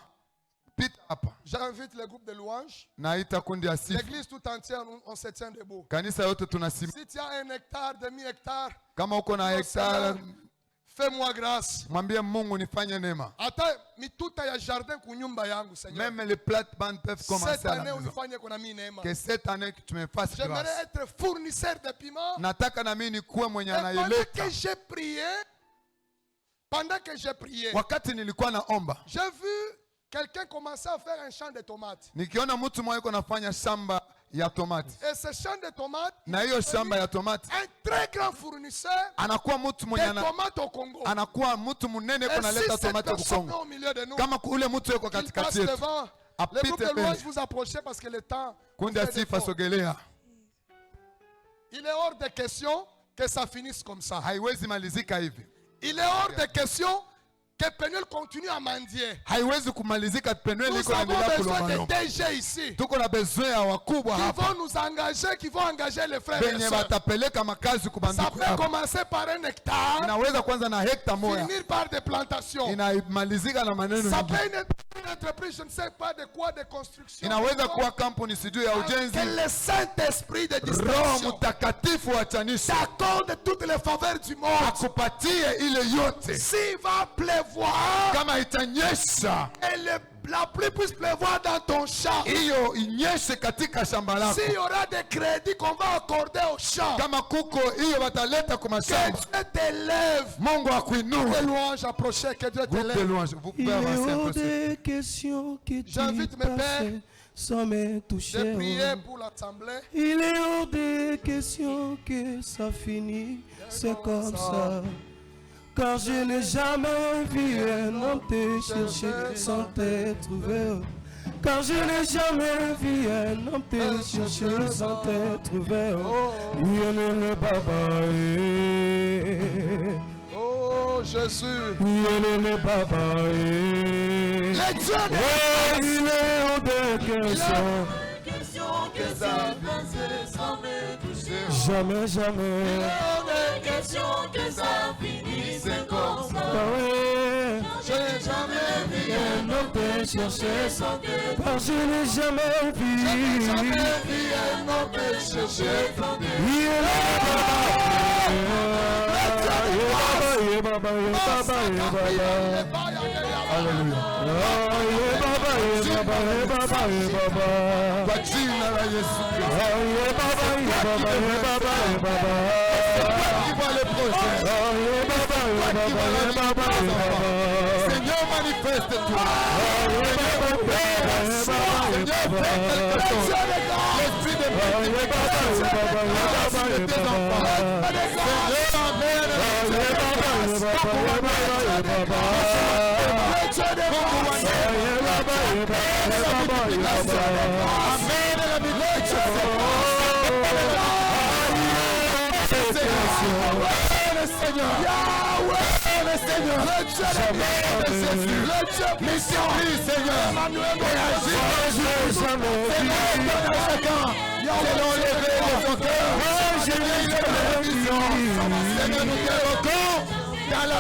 pita hapa. J'invite le groupe de louanges. Naita kundi ya sifa. L'église tout entière, on se tient debout. Kanisa yote tunasimama. Si tu as 1 hectare, demi-hectare, Kama uko na Non, hektara Seigneur, fais-moi grâce. Mwambie Mungu nifanye neema. Hata mituta ya jardin kunyumba yangu, Seigneur. Même les plates-bandes peuvent commencer Cette à la année, maison. unifanye kuna mimi neema. Que cette année que tu me fasses grâce. J'aimerais être fournisseur de piments. Nataka na mimi nikuwe mwenye Et pendant anaileta. que j'ai prié, Wakati nilikuwa naomba, j'ai vu quelqu'un commencer à faire un champ de tomates. nikiona mtu mmoja yuko nafanya shamba ya tomati. Et ce champ de tomates, Na hiyo shamba ya tomati un très grand fournisseur anakuwa mtu mwenye de tomates au Congo. anakuwa mtu mnene Et yuko si naleta cette tomati kwa personne Kongo. au milieu de nous, Kama ule mtu yuko il passe katikati yetu, devant, le groupe apite de louange mbele. vous approchez parce que le temps Kundi fait ya sifa défaut. sogelea. Il est hors de question que ça finisse comme ça. Haiwezi malizika hivi. Il est hors de question que Pénuel continue à mendier. Haiwezi kumalizika Penueli Nous iko avons naendelea besoin de kulomba. DG ici Tuko na besoin ya wakubwa qui hapa vont nous engager, qui vont engager les frères et benye sœurs. watapeleka makazi Ça kubanduku peut hapa. commencer par un hectare, Inaweza kwanza na hekta moja, finir par des plantations. inamalizika na maneno Ça mengi. peut être une entreprise, je ne sais pas de quoi, de construction. Inaweza kuwa kampuni sijui ya ujenzi. Que le Saint-Esprit de Roho distraction Mtakatifu wa chanisha t'accorde toutes les faveurs du monde. akupatie ile yote. S'il va pleuvoir, Kama itanyesha et la pluie puisse pleuvoir dans ton champ. hiyo inyeshe katika shamba lako. S'il y aura des crédits qu'on va accorder au champ, Kama kuko hiyo wataleta kwa que mashamba, Dieu t'élève. Mungu akuinue. Que louange approcher, que Dieu Groupe de t'élève. louange, vous Il pouvez est avancer un hors peu. s'il vous plaît. des questions que tu J'invite mes pères passes sans me De toucher. prier pour l'assemblée. Il est hors des questions que ça finit, c'est comme ça. Car je n'ai jamais vu un homme te chercher sans te trouver. Car je n'ai jamais vu un homme te chercher sans te trouver. Il est papa. Oh Jésus. Il est papa. Les dieux Il est hors des questions. Que ça finisse sans me toucher. Jamais, jamais. Des questions que ça finisse comme ça. Ah ouais. Je n'ai jamais vu Un homme te chercher Sans que car je n'ai jamais vu. un homme te chercher. Il est là. Yeah, Baba, yeah, Baba, yeah, Baba, yeah, Baba. Alléluia. Oh, yeah, Baba, yeah, Baba, yeah, Baba, yeah, Baba. Kwa jina la Yesu Kristo. Oh, yeah, Baba, yeah, Baba, yeah, Baba, yeah, Baba. Qui voit les projets. Oh, yeah, Baba, yeah, Baba, yeah, Baba, yeah, Baba. Seigneur, manifeste-toi. Seigneur, Fais quelque chose. L'esprit de multiplication de tes enfants. Seigneur, amène la Seigneur, le Seigneur, le Dieu de Jésus, le Dieu puissant, Seigneur, réagis, Seigneur, donne à chacun, selon les vœux de son cœur, Seigneur, nous t'évoquons dans la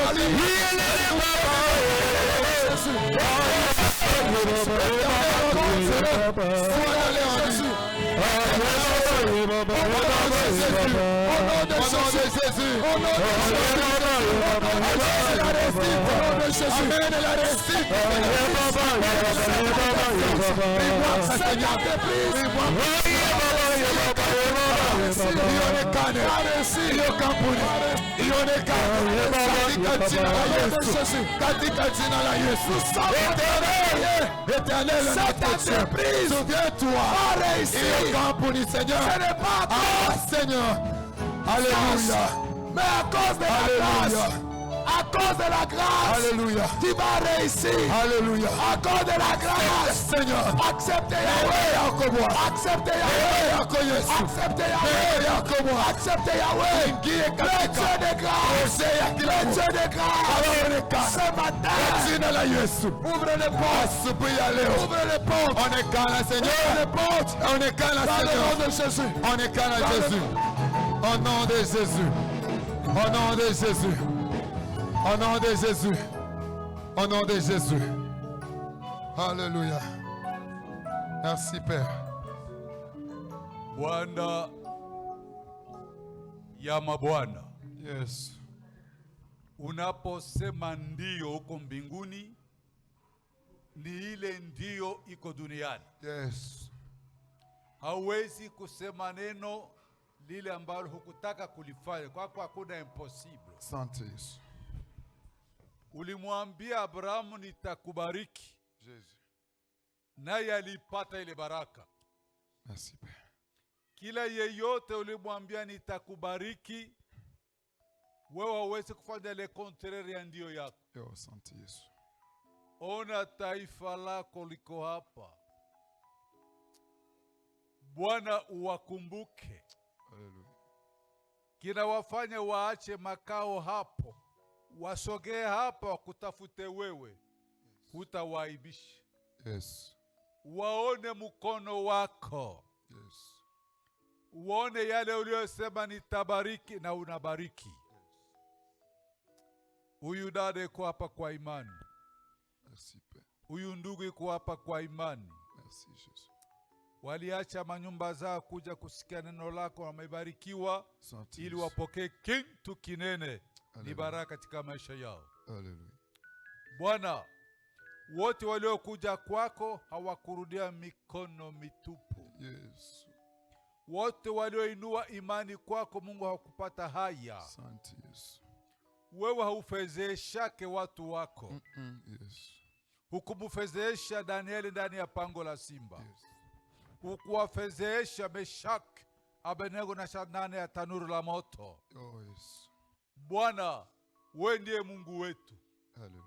katika jina la Yesu. Éternel, cette entreprise, souviens-toi, hiyo kampuni Seigneur, Seigneur, alléluia, Mais à cause de la grâce, à cause de la grâce, alléluia, tu vas réussir. alléluia, À cause de la grâce, Seigneur, acceptez Yahweh. yakobo, Acceptez Yahweh. yako Yesu, Acceptez Yahweh. yakobo, Acceptez Yahweh. ingie Le katika Dieu de grâce. Le Dieu de grâce. Ce matin, jina la Yesu. ouvre les portes. Asubuhi ya leo Ouvre les portes. onekana Seigneur, Les portes. onekana Dans le Seigneur, nom de Jésus. onekana Dans le- Jésus, au nom de Jésus, au nom de Jésus, au nom de Jésus, au nom de Jésus. Alléluia. Merci Père. Bwana ya mabwana, Yes. Unaposema ndio huko mbinguni, ni ile ndio iko duniani. Yes. Hauwezi kusema neno lile ambalo hukutaka kulifanya. Kwako hakuna impossible. Asante Yesu. Ulimwambia Abrahamu nitakubariki. Jésus. Naye alipata ile baraka. Merci Père. Kila yeyote ulimwambia nitakubariki, wewe hauwezi kufanya le contraire ya ndio yako. Yo, asante Yesu. Ona taifa lako liko hapa. Bwana uwakumbuke. Hallelujah. Kina wafanya waache makao hapo, wasogee hapa wakutafute wewe. Hutawaibisha. Yes. Waone mkono wako. Yes. Uone yale uliyosema nitabariki na unabariki. Huyu dada yuko hapa kwa imani. Merci Père. Huyu ndugu yuko hapa kwa imani. Merci Jésus. Waliacha manyumba zao kuja kusikia neno lako, wamebarikiwa ili wapokee kitu kinene. Ni baraka katika maisha yao. Hallelujah. Bwana, wote waliokuja kwako hawakurudia mikono mitupu. Yes. Wote walioinua imani kwako Mungu hawakupata haya. Asante Yesu. Wewe haufezeshake watu wako. Yes. Hukumfezesha Danieli ndani ya pango la simba. Yes. Hukuwafezesha Meshaki, Abednego na Shadraka ya tanuru la moto. Oh yes. Bwana, wewe ndiye Mungu wetu. Hallelujah.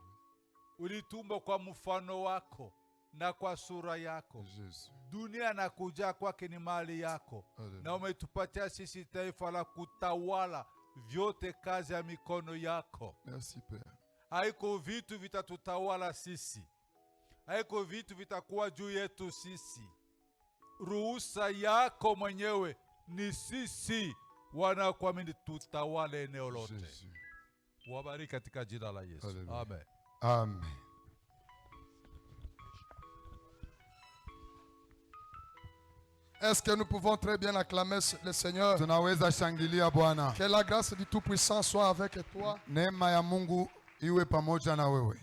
Ulitumba kwa mfano wako na kwa sura yako. Jésus. Dunia na kuja kwake ni mali yako. Hallelujah. Na umetupatia sisi taifa la kutawala vyote kazi ya mikono yako. Merci Père. Haiko vitu vitatutawala sisi. Haiko vitu vitakuwa juu yetu sisi. Ruhusa yako mwenyewe ni sisi wanaokuamini tutawale eneo lote. Jésus. Wabariki katika jina la Yesu. Hallelujah. Amen. Amen. Est-ce que nous pouvons très bien acclamer le Seigneur? Tunaweza shangilia Bwana. Que la grâce du Tout-Puissant soit avec toi. Neema ya Mungu iwe pamoja na wewe.